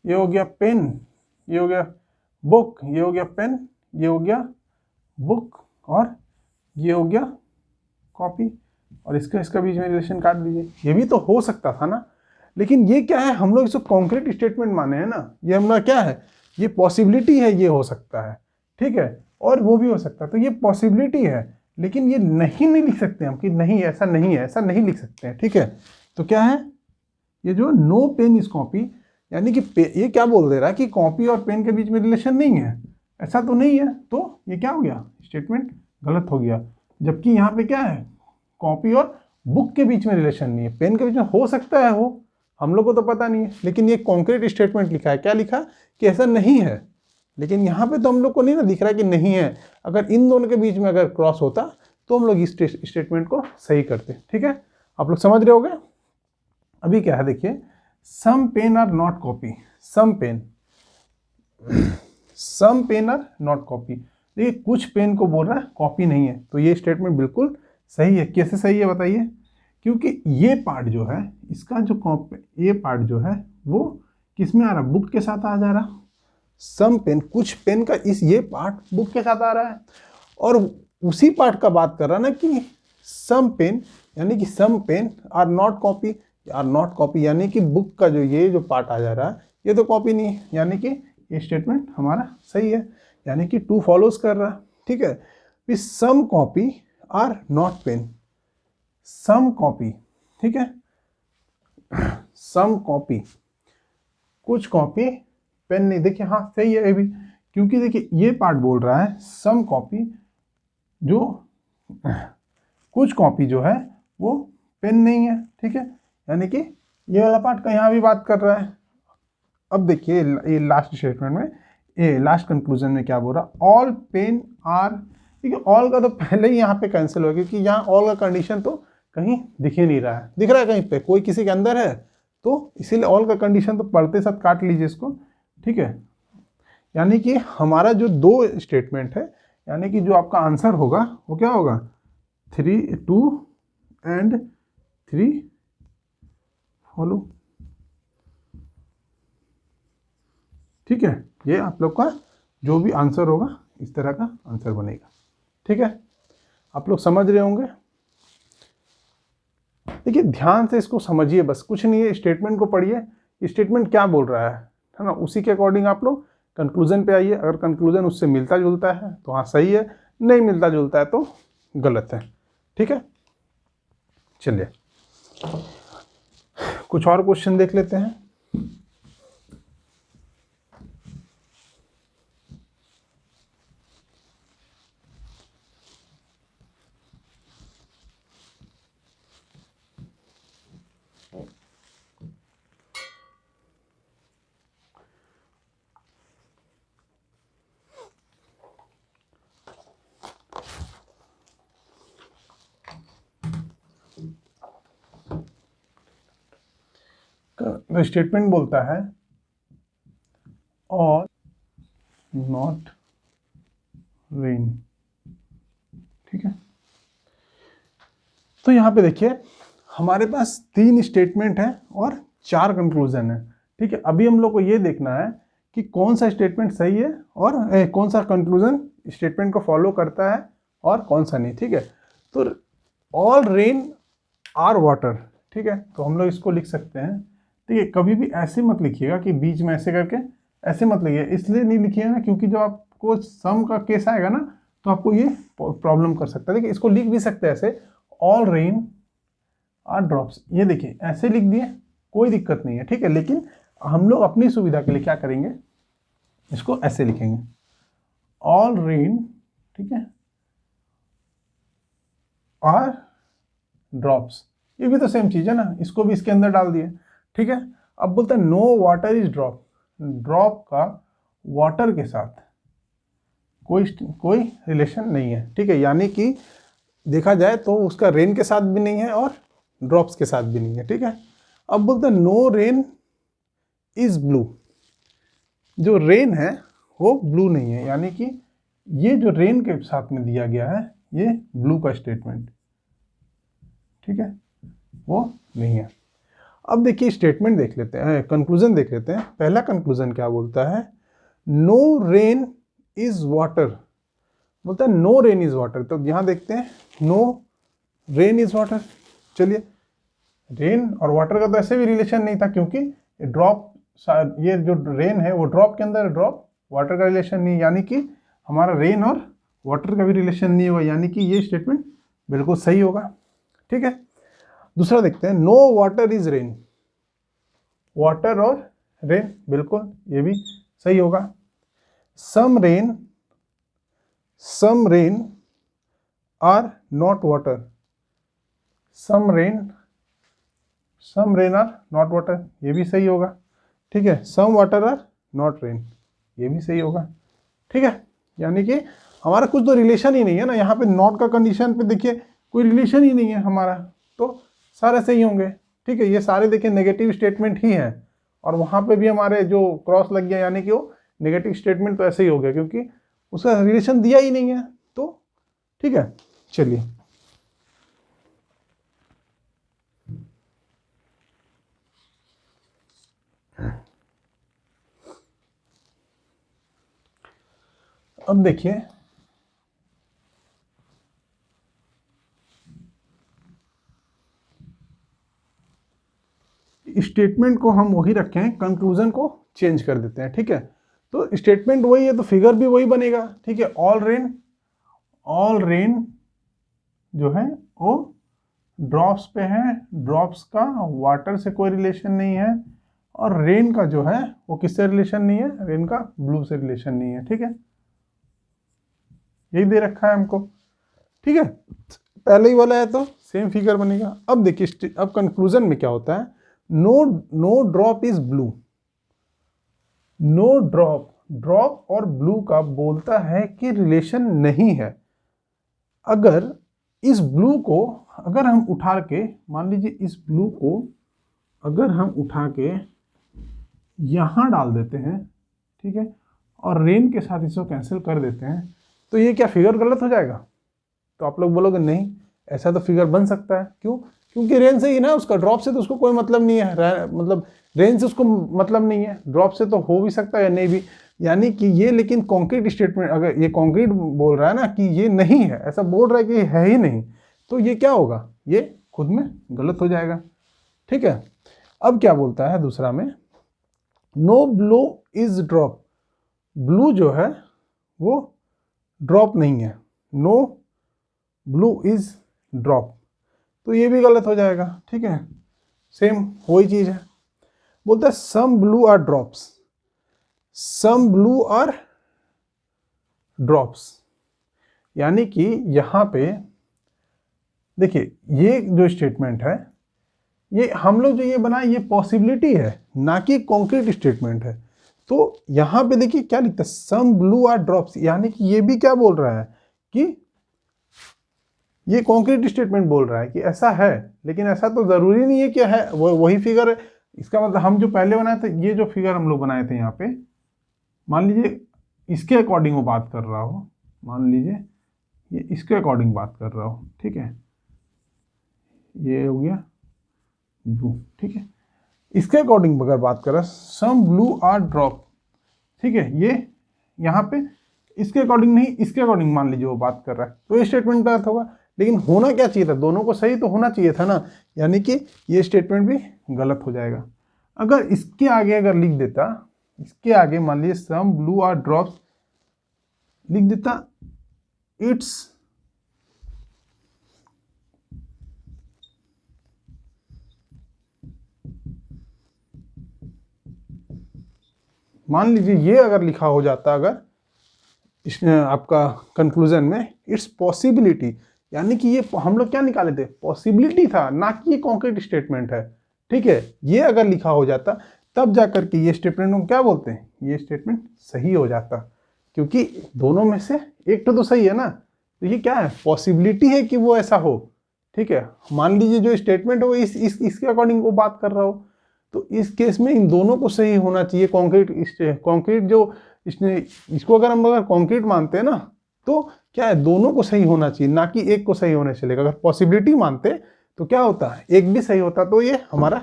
A: ये हो गया पेन, ये हो गया बुक, ये हो गया पेन, ये हो गया बुक, और ये हो गया कॉपी, और इसका बीच में रिलेशन काट दीजिए। ये भी तो हो सकता था ना, लेकिन ये क्या है, हम लोग इसको कॉन्क्रीट स्टेटमेंट माने हैं ना, ये हमारा क्या है, ये पॉसिबिलिटी है, ये हो सकता है, ठीक है, और वो भी हो सकता है। तो ये पॉसिबिलिटी है, लेकिन ये नहीं लिख सकते हम कि नहीं ऐसा नहीं है, ऐसा नहीं लिख सकते हैं, ठीक है। तो क्या है, ये जो नो पेन इज कॉपी, यानी कि ये क्या बोल दे रहा है कि कॉपी और पेन के बीच में रिलेशन नहीं है, ऐसा तो नहीं है। तो ये क्या हो गया, स्टेटमेंट गलत हो गया। जबकि यहाँ पे क्या है, कॉपी और बुक के बीच में रिलेशन नहीं है, पेन के बीच में हो सकता है, वो हम लोग को तो पता नहीं है, लेकिन ये कॉन्क्रीट स्टेटमेंट लिखा है, क्या लिखा कि ऐसा नहीं है। लेकिन यहाँ पे तो हम लोग को नहीं ना दिख रहा है कि नहीं है। अगर इन दोनों के बीच में अगर क्रॉस होता तो हम लोग इस स्टेटमेंट को सही करते, ठीक है। आप लोग समझ रहे होगे। अभी क्या है देखिए, some pen are not copy, some pen are not copy. देखिए कुछ पेन को बोल रहा है कॉपी नहीं है, तो ये स्टेटमेंट बिल्कुल सही है। कैसे सही है बताइए, क्योंकि ये पार्ट जो है, इसका जो ये पार्ट जो है वो किस में आ रहा, बुक के साथ आ जा रहा। सम पेन, कुछ पेन का ये पार्ट बुक के साथ आ रहा है, और उसी पार्ट का बात कर रहा ना कि सम पेन, यानी कि some pen are not copy, यानी कि बुक का ये जो पार्ट आ जा रहा है ये तो कॉपी नहीं है, यानी कि ये स्टेटमेंट हमारा सही है, यानी कि टू फॉलोज कर रहा है, ठीक है। Some copy are not pen, some copy, ठीक है, सम कॉपी, कुछ कॉपी पेन नहीं। देखिए हाँ सही है ये भी, क्योंकि देखिए ये पार्ट बोल रहा है सम कॉपी, जो कुछ कॉपी जो है वो पेन नहीं है, ठीक है, यानी कि ये वाला पार्ट का यहाँ भी बात कर रहा है। अब देखिए ये लास्ट स्टेटमेंट में ए लास्ट कंक्लूजन में क्या बोल रहा, ऑल पेन आर, ठीक है। ऑल का तो पहले ही यहाँ पे कैंसिल हो गया क्योंकि यहाँ ऑल का कंडीशन तो कहीं दिख ही नहीं रहा है, दिख रहा है कहीं पे कोई किसी के अंदर है, तो इसीलिए ऑल का कंडीशन तो पढ़ते साथ काट लीजिए इसको, ठीक है। यानी कि हमारा जो दो स्टेटमेंट है, यानी कि जो आपका आंसर होगा वो क्या होगा, 3 2 एंड 3 फॉलो, ठीक है। ये आप लोग का जो भी आंसर होगा इस तरह का आंसर बनेगा, ठीक है। आप लोग समझ रहे होंगे। देखिए ध्यान से इसको समझिए, बस कुछ नहीं है, स्टेटमेंट को पढ़िए, स्टेटमेंट क्या बोल रहा है ना, उसी के अकॉर्डिंग आप लोग कंक्लूजन पे आइए। अगर कंक्लूजन उससे मिलता जुलता है तो हाँ सही है, नहीं मिलता जुलता है तो गलत है, ठीक है। चलिए कुछ और क्वेश्चन देख लेते हैं। स्टेटमेंट बोलता है और नॉट रेन, ठीक है। तो यहाँ पे देखिए हमारे पास 3 स्टेटमेंट है और 4 कंक्लूजन है, ठीक है। अभी हम लोग को ये देखना है कि कौन सा स्टेटमेंट सही है और कौन सा कंक्लूजन स्टेटमेंट को फॉलो करता है और कौन सा नहीं, ठीक है। तो ऑल रेन आर वाटर, ठीक है। तो हम लोग इसको लिख सकते हैं, ठीक है। कभी भी ऐसे मत लिखिएगा कि बीच में ऐसे करके ऐसे मत लिखिए, इसलिए नहीं लिखिएगा ना क्योंकि जो आपको सम का केस आएगा ना तो आपको ये प्रॉब्लम कर सकता है। देखिए इसको लिख भी सकते हैं ऐसे, ऑल रेन आर ड्रॉप्स, ये देखिए ऐसे लिख दिए, कोई दिक्कत नहीं है, ठीक है। लेकिन हम लोग अपनी सुविधा के लिए क्या करेंगे, इसको ऐसे लिखेंगे, ऑल रेन, ठीक है, आर ड्रॉप्स, ये भी तो सेम चीज है ना, इसको भी इसके अंदर डाल दिए, ठीक है। अब बोलते हैं no water is drop, drop का वाटर के साथ कोई रिलेशन नहीं है, ठीक है। यानी कि देखा जाए तो उसका रेन के साथ भी नहीं है और ड्रॉप्स के साथ भी नहीं है, ठीक है। अब बोलते हैं नो रेन इज ब्लू, जो रेन है वो ब्लू नहीं है, यानी कि ये जो रेन के साथ में दिया गया है ये ब्लू का स्टेटमेंट, ठीक है, वो नहीं है। अब देखिए स्टेटमेंट देख लेते हैं, कंक्लूजन देख लेते हैं। पहला कंक्लूजन क्या बोलता है, नो रेन इज वाटर, बोलता है नो रेन इज वाटर। तो यहां देखते हैं नो रेन इज वाटर, चलिए रेन और वाटर का तो ऐसे भी रिलेशन नहीं था क्योंकि ड्रॉप, ये जो रेन है वो ड्रॉप के अंदर, ड्रॉप वाटर का रिलेशन नहीं, यानी कि हमारा रेन और वाटर का भी रिलेशन नहीं होगा, यानी कि ये स्टेटमेंट बिल्कुल सही होगा, ठीक है। दूसरा देखते हैं, no water is rain, water और रेन बिल्कुल ये भी सही होगा। Some rain are not water, some rain are not water, ये भी सही होगा, ठीक है। Some water are not rain, ये भी सही होगा, ठीक है। यानी कि हमारा कुछ तो रिलेशन ही नहीं है ना, यहाँ पे नॉट का कंडीशन पे देखिए कोई रिलेशन ही नहीं है हमारा, तो सारे सही होंगे, ठीक है। ये सारे देखिए नेगेटिव स्टेटमेंट ही हैं और वहाँ पे भी हमारे जो क्रॉस लग गया यानी कि वो नेगेटिव स्टेटमेंट तो ऐसे ही हो गया क्योंकि उसका रिलेशन दिया ही नहीं है, तो ठीक है। चलिए अब देखिए स्टेटमेंट को हम वही रखें, कंक्लूजन को चेंज कर देते हैं, ठीक है। तो स्टेटमेंट वही है तो फिगर भी वही बनेगा, ठीक है। ऑल रेन जो है वो ड्रॉप्स पे है, ड्रॉप्स का वाटर से कोई रिलेशन नहीं है और रेन का जो है वो किससे रिलेशन नहीं है, रेन का ब्लू से रिलेशन नहीं है, ठीक है। यही दे रखा है हमको, ठीक है। पहले ही वाला है तो सेम फिगर बनेगा। अब देखिए अब कंक्लूजन में क्या होता है, no drop is blue, no drop, drop और ब्लू का बोलता है कि रिलेशन नहीं है। अगर इस ब्लू को अगर हम उठा के, मान लीजिए इस ब्लू को अगर हम उठा के यहाँ डाल देते हैं, ठीक है, और रेन के साथ इसको कैंसिल कर देते हैं, तो ये क्या फिगर गलत हो जाएगा? तो आप लोग बोलोगे नहीं, ऐसा तो फिगर बन सकता है। क्यों? क्योंकि रेन से ही ना, उसका ड्रॉप से तो उसको कोई मतलब नहीं है, मतलब रेन से उसको मतलब नहीं है, ड्रॉप से तो हो भी सकता है या नहीं भी। यानी कि ये, लेकिन कॉन्क्रीट स्टेटमेंट, अगर ये कॉन्क्रीट बोल रहा है ना कि ये नहीं है, ऐसा बोल रहा है कि है ही नहीं, तो ये क्या होगा? ये खुद में गलत हो जाएगा। ठीक है, अब क्या बोलता है दूसरा में, no blue is drop, blue जो है वो ड्रॉप नहीं है, नो ब्लू इज ड्रॉप, तो ये भी गलत हो जाएगा। ठीक है, सेम वही चीज है। बोलता है some blue are drops, some blue are drops, यानी कि यहां पे देखिए, ये जो स्टेटमेंट है, ये हम लोग जो ये बनाए, ये पॉसिबिलिटी है, ना कि कॉन्क्रीट स्टेटमेंट है। तो यहां पे देखिए क्या लिखता है, सम ब्लू आर ड्रॉप्स, यानी कि ये भी क्या बोल रहा है कि ये कॉन्क्रीट स्टेटमेंट बोल रहा है कि ऐसा है, लेकिन ऐसा तो जरूरी नहीं है कि है वही फिगर है। इसका मतलब हम जो पहले बनाए थे, ये जो फिगर हम लोग बनाए थे यहाँ पे, मान लीजिए इसके अकॉर्डिंग वो बात कर रहा हो, मान लीजिए ये इसके अकॉर्डिंग बात कर रहा हो, ठीक है, ये हो गया ब्लू, ठीक है, इसके अकॉर्डिंग अगर बात कर रहा है, सम ब्लू आर ड्रॉप, ठीक है, ये यहाँ पे इसके अकॉर्डिंग नहीं, इसके अकॉर्डिंग मान लीजिए वो बात कर रहा है, तो ये स्टेटमेंट गलत होगा। लेकिन होना क्या चाहिए था, दोनों को सही तो होना चाहिए था ना, यानी कि ये स्टेटमेंट भी गलत हो जाएगा। अगर इसके आगे अगर लिख देता, इसके आगे मान लीजिए सम ब्लू आर ड्रॉप्स लिख देता, इट्स मान लीजिए ये अगर लिखा हो जाता, अगर इसमें आपका कंक्लूजन में इट्स पॉसिबिलिटी, यानी कि ये हम लोग क्या निकाले थे, पॉसिबिलिटी था, ना कि ये कॉन्क्रीट स्टेटमेंट है। ठीक है, ये अगर लिखा हो जाता तब जाकर के ये स्टेटमेंट हम क्या बोलते हैं, ये स्टेटमेंट सही हो जाता, क्योंकि दोनों में से एक तो सही है ना। तो ये क्या है, पॉसिबिलिटी है कि वो ऐसा हो। ठीक है, मान लीजिए जो स्टेटमेंट हो इसके अकॉर्डिंग वो बात कर रहा हो, तो इस केस में इन दोनों को सही होना चाहिए। कॉन्क्रीट जो इसको अगर कॉन्क्रीट मानते हैं ना, तो क्या है, दोनों को सही होना चाहिए, ना कि एक को सही होने चलेगा। अगर पॉसिबिलिटी मानते तो क्या होता है, एक भी सही होता तो ये हमारा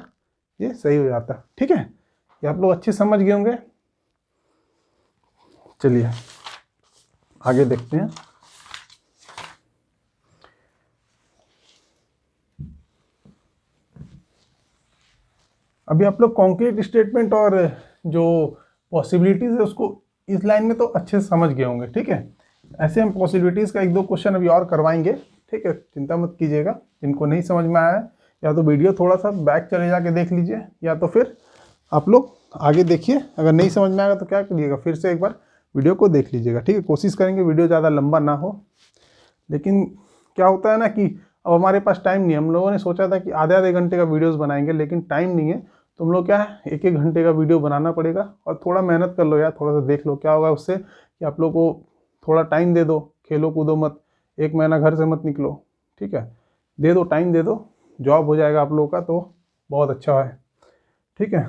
A: ये सही हो जाता। ठीक है, ये आप लोग अच्छे समझ गए होंगे। चलिए आगे देखते हैं। अभी आप लोग कॉन्क्रीट स्टेटमेंट और जो पॉसिबिलिटीज है उसको इस लाइन में तो अच्छे से समझ गए होंगे। ठीक है, ऐसे हम पॉसिबिलिटीज का एक दो क्वेश्चन अभी और करवाएंगे। ठीक है, चिंता मत कीजिएगा। जिनको नहीं समझ में आया है, या तो वीडियो थोड़ा सा बैक चले जाके देख लीजिए, या तो फिर आप लोग आगे देखिए। अगर नहीं समझ में आएगा तो क्या करिएगा, फिर से एक बार वीडियो को देख लीजिएगा। ठीक है, कोशिश करेंगे वीडियो ज़्यादा लंबा ना हो। लेकिन क्या होता है ना कि अब हमारे पास टाइम नहीं है। हम लोगों ने सोचा था कि आधे आधे घंटे का वीडियोस बनाएंगे, लेकिन टाइम नहीं है। तो हम लोग क्या है, एक एक घंटे का वीडियो बनाना पड़ेगा। और थोड़ा मेहनत कर लो यार, थोड़ा सा देख लो। क्या होगा उससे कि आप लोग को थोड़ा टाइम दे दो, खेलो कूदो मत, 1 महीना घर से मत निकलो। ठीक है, दे दो, टाइम दे दो, जॉब हो जाएगा आप लोगों का तो बहुत अच्छा है। ठीक है,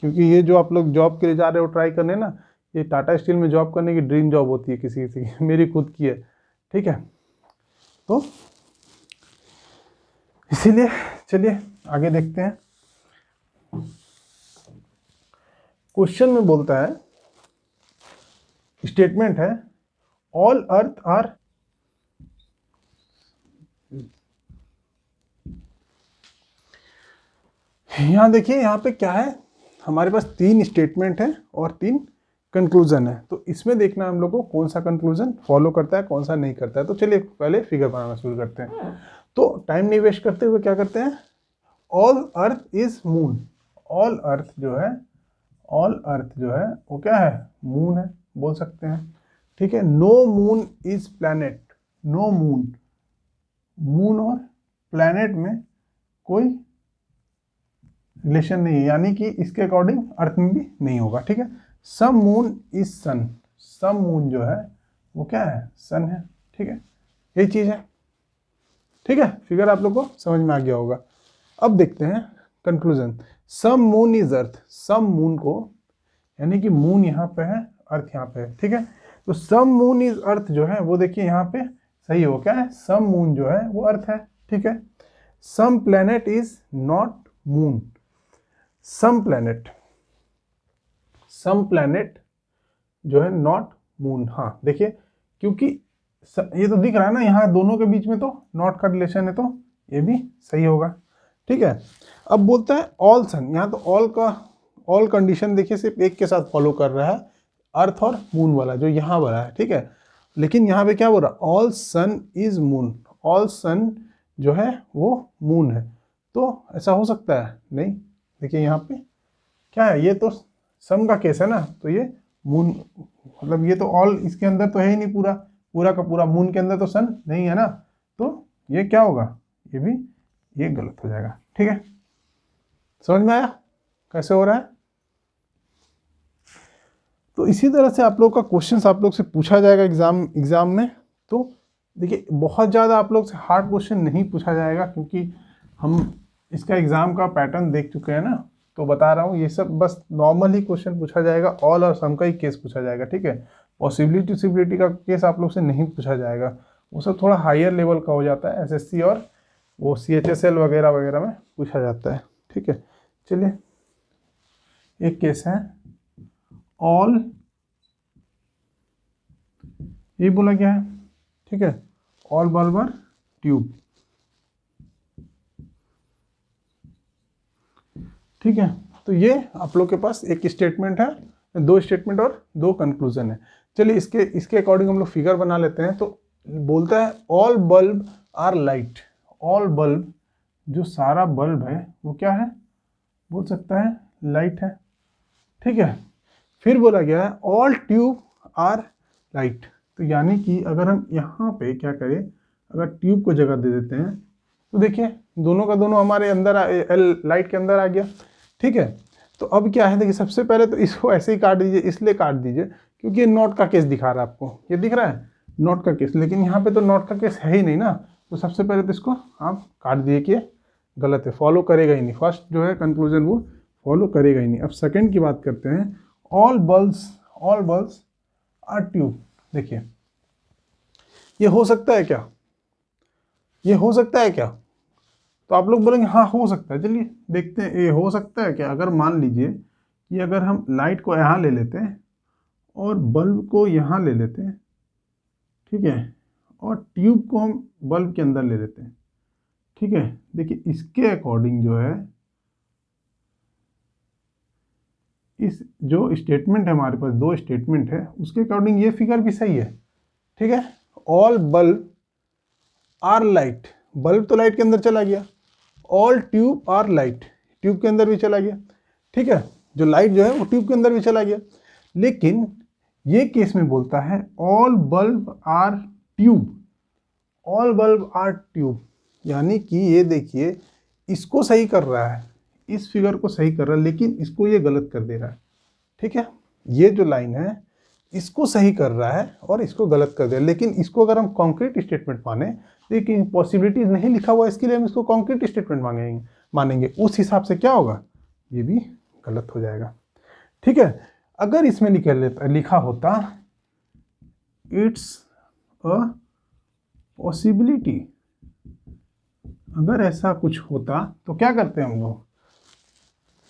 A: क्योंकि ये जो आप लोग जॉब के लिए जा रहे हो ट्राई करने ना, ये टाटा स्टील में जॉब करने की ड्रीम जॉब होती है किसी किसी की, मेरी खुद की है। ठीक है, तो इसीलिए चलिए आगे देखते हैं। क्वेश्चन में बोलता है, स्टेटमेंट है ऑल अर्थ आर, यहां देखिए, यहां पे क्या है, हमारे पास 3 स्टेटमेंट है और 3 कंक्लूजन है। तो इसमें देखना हम लोग को कौन सा कंक्लूजन फॉलो करता है, कौन सा नहीं करता है। तो चलिए पहले फिगर बनाना शुरू करते हैं। तो टाइम नहीं वेस्ट करते हुए क्या करते हैं, all earth is moon, all अर्थ जो है, ऑल अर्थ जो है वो क्या है, मून है, बोल सकते हैं। ठीक है, no moon is planet, no moon, moon और प्लैनेट में कोई रिलेशन नहीं है, यानी कि इसके अकॉर्डिंग अर्थ में भी नहीं होगा। ठीक है, some moon is sun, some moon जो है वो क्या है, सन है, ठीक है, यही चीज है, ठीक है। फिगर आप लोग को समझ में आ गया होगा। अब देखते हैं conclusion. Some moon is earth, some moon को, यानी कि मून यहाँ पे है, अर्थ यहाँ पे है, ठीक है। तो सम मून इज अर्थ जो है वो देखिए यहाँ पे सही हो, क्या है, सम मून जो है वो अर्थ है, ठीक है। Some planet is not moon, some planet, some planet जो है नॉट मून, हाँ देखिए, क्योंकि ये तो दिख रहा है ना यहाँ दोनों के बीच में तो नॉट का रिलेशन है, तो ये भी सही होगा, ठीक है। अब बोलता है ऑल सन, यहाँ तो ऑल का, ऑल कंडीशन देखिए सिर्फ एक के साथ फॉलो कर रहा है, अर्थ और मून वाला जो यहाँ वाला है, ठीक है। लेकिन यहाँ पे क्या बोल रहा है, all sun is moon, all sun जो है वो मून है, तो ऐसा हो सकता है नहीं। देखिए यहाँ पे क्या है, ये तो सम का केस है ना, तो ये मून, मतलब ये तो ऑल इसके अंदर तो है ही नहीं, पूरा पूरा का पूरा मून के अंदर तो सन नहीं है ना, तो ये क्या होगा, ये भी, ये गलत हो जाएगा, ठीक है। समझ में आया कैसे हो रहा है। तो इसी तरह से आप लोग का क्वेश्चंस आप लोग से पूछा जाएगा एग्जाम में। तो देखिए बहुत ज़्यादा आप लोग से हार्ड क्वेश्चन नहीं पूछा जाएगा, क्योंकि हम इसका एग्जाम का पैटर्न देख चुके हैं ना, तो बता रहा हूँ ये सब बस नॉर्मल ही क्वेश्चन पूछा जाएगा, ऑल और सम का ही केस पूछा जाएगा, ठीक है। पॉसिबिलिटी का केस आप लोग से नहीं पूछा जाएगा, वो सब थोड़ा हायर लेवल का हो जाता है, एसएससी और वो CHSL वगैरह वगैरह में पूछा जाता है, ठीक है। चलिए एक केस है, ऑल, ये बोला क्या है, ठीक है, ऑल बल्ब आर ट्यूब, ठीक है। तो ये आप लोग के पास एक स्टेटमेंट है, दो स्टेटमेंट और दो कंक्लूजन है। चलिए इसके अकॉर्डिंग हम लोग फिगर बना लेते हैं। तो बोलता है all bulb are light, all bulb, जो सारा बल्ब है वो क्या है, बोल सकता है लाइट है, ठीक है। फिर बोला गया है ऑल ट्यूब आर लाइट, तो यानी कि अगर हम यहाँ पे क्या करें, अगर ट्यूब को जगह दे देते हैं तो देखिए दोनों का दोनों हमारे अंदर लाइट के अंदर आ गया, ठीक है। तो अब क्या है, देखिए सबसे पहले तो इसको ऐसे ही काट दीजिए, इसलिए काट दीजिए क्योंकि ये नॉट का केस दिखा रहा है आपको, ये दिख रहा है नॉट का केस, लेकिन यहाँ पे तो नॉट का केस है ही नहीं ना, तो सबसे पहले तो इसको आप काट दिए कि गलत है, फॉलो करेगा ही नहीं, फर्स्ट जो है कंक्लूजन वो फॉलो करेगा ही नहीं। अब सेकंड की बात करते हैं, ऑल बल्ब्स आर ट्यूब, देखिए ये हो सकता है क्या, ये हो सकता है क्या, तो आप लोग बोलेंगे हाँ हो सकता है, चलिए देखते हैं ये हो सकता है क्या। अगर मान लीजिए कि अगर हम लाइट को यहाँ ले लेते हैं और बल्ब को यहाँ ले लेते हैं, ठीक है, और ट्यूब को हम बल्ब के अंदर ले लेते हैं, ठीक है। देखिए इसके अकॉर्डिंग जो है, इस जो स्टेटमेंट है हमारे पास, दो स्टेटमेंट है, उसके अकॉर्डिंग ये फिगर भी सही है, ठीक है। All bulb are light, bulb तो लाइट के अंदर चला गया, all tube are light, tube के अंदर भी चला गया, ठीक है, जो लाइट जो है वो ट्यूब के अंदर भी चला गया। लेकिन ये केस में बोलता है all bulb are tube, all bulb are tube, यानी कि ये देखिए इसको सही कर रहा है, इस फिगर को सही कर रहा है, लेकिन इसको ये गलत कर दे रहा है, ठीक है। ये जो लाइन है इसको सही कर रहा है और इसको गलत कर दे रहा है, लेकिन इसको अगर हम कॉन्क्रीट स्टेटमेंट माने, लेकिन पॉसिबिलिटीज नहीं लिखा हुआ, इसके लिए हम इसको कॉन्क्रीट स्टेटमेंट मानेंगे, उस हिसाब से क्या होगा, ये भी गलत हो जाएगा, ठीक है। अगर इसमें लिखा होता इट्स अ पॉसिबिलिटी, अगर ऐसा कुछ होता तो क्या करते हैं हम लोग,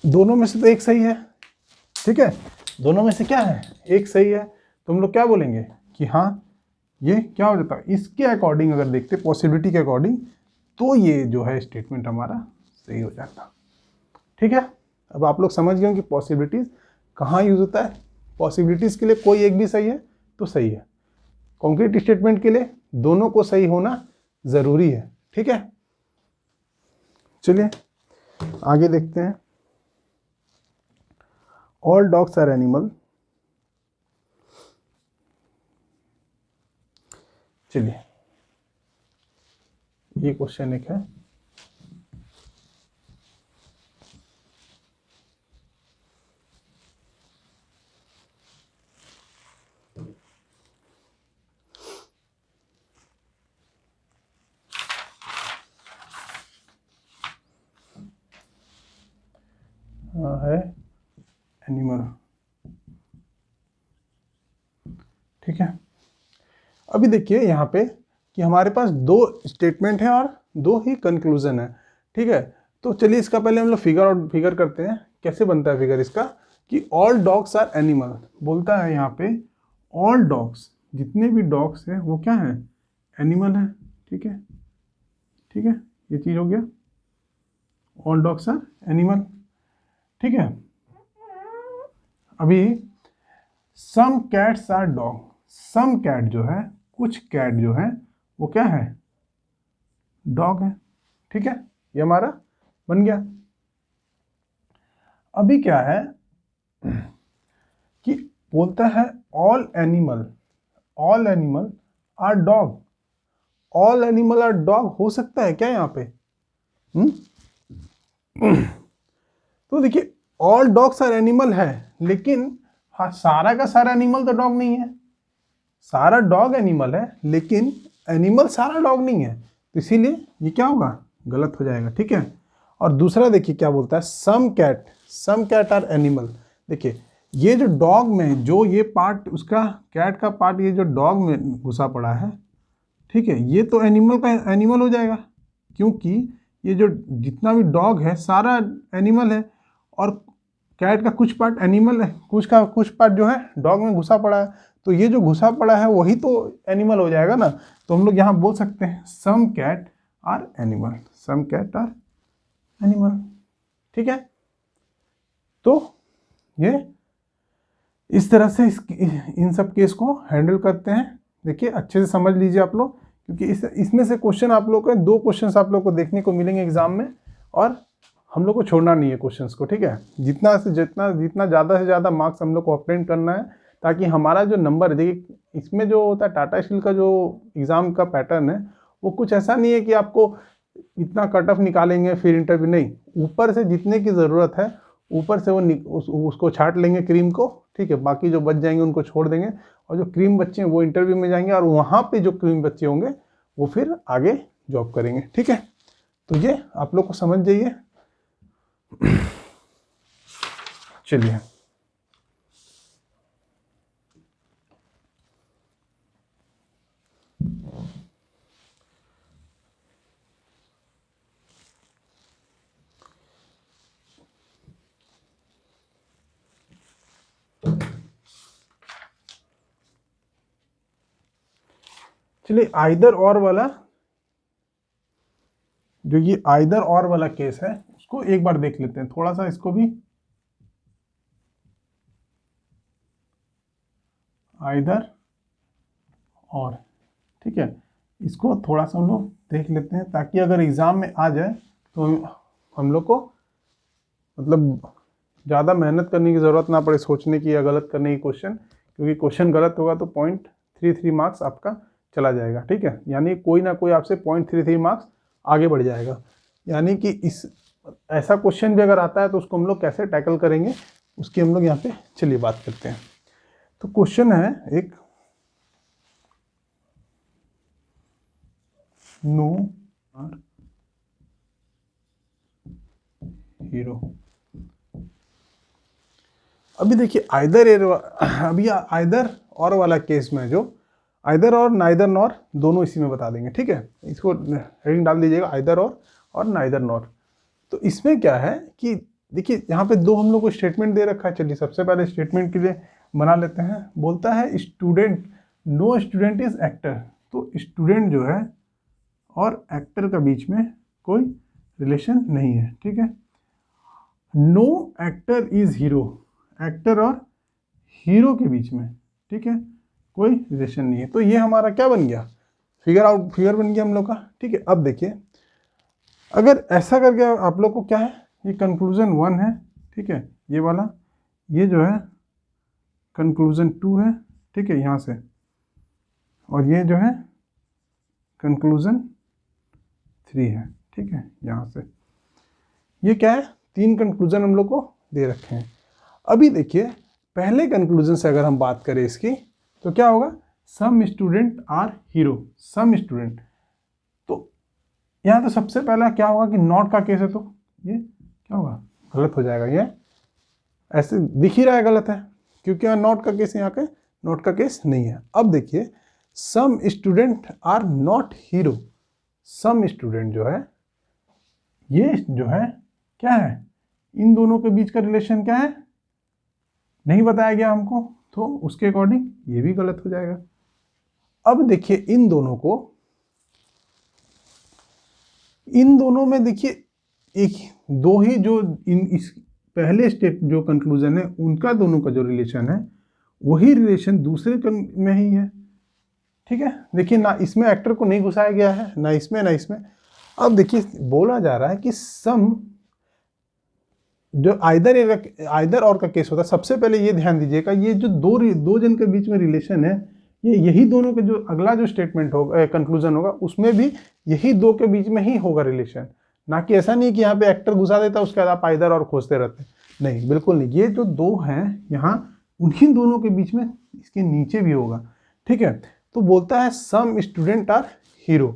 A: दोनों में से तो एक सही है, ठीक है, दोनों में से क्या है, एक सही है, तो हम लोग क्या बोलेंगे कि हाँ ये क्या हो जाता है, इसके अकॉर्डिंग अगर देखते पॉसिबिलिटी के अकॉर्डिंग, तो ये जो है स्टेटमेंट हमारा सही हो जाता, ठीक है। अब आप लोग समझ गए हो कि पॉसिबिलिटीज कहाँ यूज होता है, पॉसिबिलिटीज के लिए कोई एक भी सही है तो सही है, कॉन्क्रीट स्टेटमेंट के लिए दोनों को सही होना जरूरी है, ठीक है। चलिए आगे देखते हैं, ऑल डॉग्स आर एनिमल, चलिए ये क्वेश्चन एक है, है एनिमल। ठीक है, अभी देखिए यहाँ पे कि हमारे पास दो स्टेटमेंट है और दो ही कंक्लूजन है। ठीक है, तो चलिए इसका पहले हम लोग फिगर करते हैं। कैसे बनता है फिगर इसका कि ऑल डॉग्स आर एनिमल। बोलता है यहाँ पे ऑल डॉग्स, जितने भी डॉग्स हैं वो क्या है, एनिमल है। ठीक है, ठीक है, ये चीज हो गया, ऑल डॉग्स आर एनिमल। ठीक है, अभी some cats are dog. Some cat जो है, कुछ कैट जो है वो क्या है, डॉग है। ठीक है, ये हमारा बन गया। अभी क्या है कि बोलता है all animal are dog. All animal are dog हो सकता है क्या यहाँ पे? तो देखिए ऑल डॉग्स आर एनिमल है, लेकिन हाँ सारा का सारा एनिमल तो डॉग नहीं है। सारा डॉग एनिमल है लेकिन एनिमल सारा डॉग नहीं है, तो इसीलिए ये क्या होगा, गलत हो जाएगा। ठीक है, और दूसरा देखिए क्या बोलता है, सम कैट आर एनिमल। देखिए ये जो डॉग में जो ये पार्ट उसका कैट का पार्ट ये जो डॉग में घुसा पड़ा है, ठीक है, ये तो एनिमल का एनिमल हो जाएगा, क्योंकि ये जो जितना भी डॉग है सारा एनिमल है और कैट का कुछ पार्ट एनिमल है, कुछ पार्ट जो है डॉग में घुसा पड़ा है, तो ये जो घुसा पड़ा है वही तो एनिमल हो जाएगा ना। तो हम लोग यहाँ बोल सकते हैं some cat are animal, some cat are animal. ठीक है, तो ये इस तरह से इन सब केस को हैंडल करते हैं। देखिए अच्छे से समझ लीजिए आप लोग, क्योंकि इसमें से क्वेश्चन आप लोग को, दो क्वेश्चंस आप लोग को देखने को मिलेंगे एग्जाम में, और हम लोग को छोड़ना नहीं है क्वेश्चंस को। ठीक है, जितना ज़्यादा से ज़्यादा मार्क्स हम लोग को ऑब्टेन करना है, ताकि हमारा जो नंबर, देखिए इसमें जो होता है टाटा स्टील का जो एग्ज़ाम का पैटर्न है वो कुछ ऐसा नहीं है कि आपको इतना कट ऑफ निकालेंगे फिर इंटरव्यू, नहीं, ऊपर से जितने की ज़रूरत है ऊपर से वो उसको छाट लेंगे क्रीम को। ठीक है, बाकी जो बच जाएंगे उनको छोड़ देंगे, और जो क्रीम बच्चे हैं वो इंटरव्यू में जाएंगे, और वहाँ पे जो क्रीम बच्चे होंगे वो फिर आगे जॉब करेंगे। ठीक है, तो ये आप लोग को समझ जाइए। चलिए आइदर और वाला, जो ये आइदर और वाला केस है उसको एक बार देख लेते हैं, थोड़ा सा इसको भी, आइदर और, ठीक है, इसको थोड़ा सा हम लोग देख लेते हैं, ताकि अगर एग्जाम में आ जाए तो हम लोग को मतलब ज़्यादा मेहनत करने की ज़रूरत ना पड़े सोचने की या गलत करने की क्वेश्चन, क्योंकि क्वेश्चन गलत होगा तो 0.33 मार्क्स आपका चला जाएगा। ठीक है, यानी कोई ना कोई आपसे 0.33 मार्क्स आगे बढ़ जाएगा। यानी कि इस ऐसा क्वेश्चन भी अगर आता है तो उसको हम लोग कैसे टैकल करेंगे उसकी हम लोग यहाँ पे चलिए बात करते हैं। तो क्वेश्चन है एक, नो आर हीरो। अभी देखिए आइदर और वाला केस में जो आइदर और नाइदर नॉर दोनों इसी में बता देंगे। ठीक है, इसको हेडिंग डाल दीजिएगा आइदर और नाइदर नॉर। तो इसमें क्या है कि देखिए यहाँ पे दो हम लोग को स्टेटमेंट दे रखा है। चलिए सबसे पहले स्टेटमेंट के लिए बना लेते हैं। बोलता है student, no student is actor. तो स्टूडेंट जो है और एक्टर का बीच में कोई रिलेशन नहीं है। ठीक है, no actor is hero, actor और हीरो के बीच में, ठीक है, कोई रिलेशन नहीं है। तो ये हमारा क्या बन गया, फिगर बन गया हम लोग का। ठीक है, अब देखिए अगर ऐसा करके आप लोग को क्या है, ये कंक्लूजन 1 है। ठीक है, ये वाला, ये जो है कंक्लूजन 2 है। ठीक है, यहाँ से, और ये जो है कंक्लूजन 3 है। ठीक है, यहाँ से ये क्या है, 3 कंक्लूजन हम लोग को दे रखे हैं। अभी देखिए पहले कंक्लूजन से अगर हम बात करें इसकी तो क्या होगा, some student are hero, some student. तो यहाँ तो सबसे पहला क्या होगा कि नॉट का केस है, तो ये क्या होगा, गलत हो जाएगा, ये ऐसे दिख ही रहा है गलत है, क्योंकि यहाँ नॉट का केस, यहाँ के नॉट का केस नहीं है। अब देखिए some student are not hero, some student जो है, ये जो है क्या है, इन दोनों के बीच का रिलेशन क्या है नहीं बताया गया हमको, तो उसके अकॉर्डिंग ये भी गलत हो जाएगा। अब देखिए इन दोनों में देखिए एक दो ही जो इस पहले स्टेप जो कंक्लूजन है उनका दोनों का जो रिलेशन है वही रिलेशन दूसरे में ही है। ठीक है, देखिए ना इसमें एक्टर को नहीं घुसाया गया है, ना इसमें ना इसमें। अब देखिए बोला जा रहा है कि सम जो आइदर और का केस होता है, सबसे पहले ये ध्यान दीजिएगा, ये जो दो जन के बीच में रिलेशन है, ये यही दोनों के जो अगला जो स्टेटमेंट होगा, कंक्लूजन होगा, उसमें भी यही दो के बीच में ही होगा रिलेशन। ना कि ऐसा नहीं कि यहाँ पे एक्टर घुसा देता उसके बाद आप आइदर और खोजते रहते, नहीं बिल्कुल नहीं। ये जो दो हैं यहाँ, उन्हीं दोनों के बीच में इसके नीचे भी होगा। ठीक है, तो बोलता है सम स्टूडेंट आर हीरो।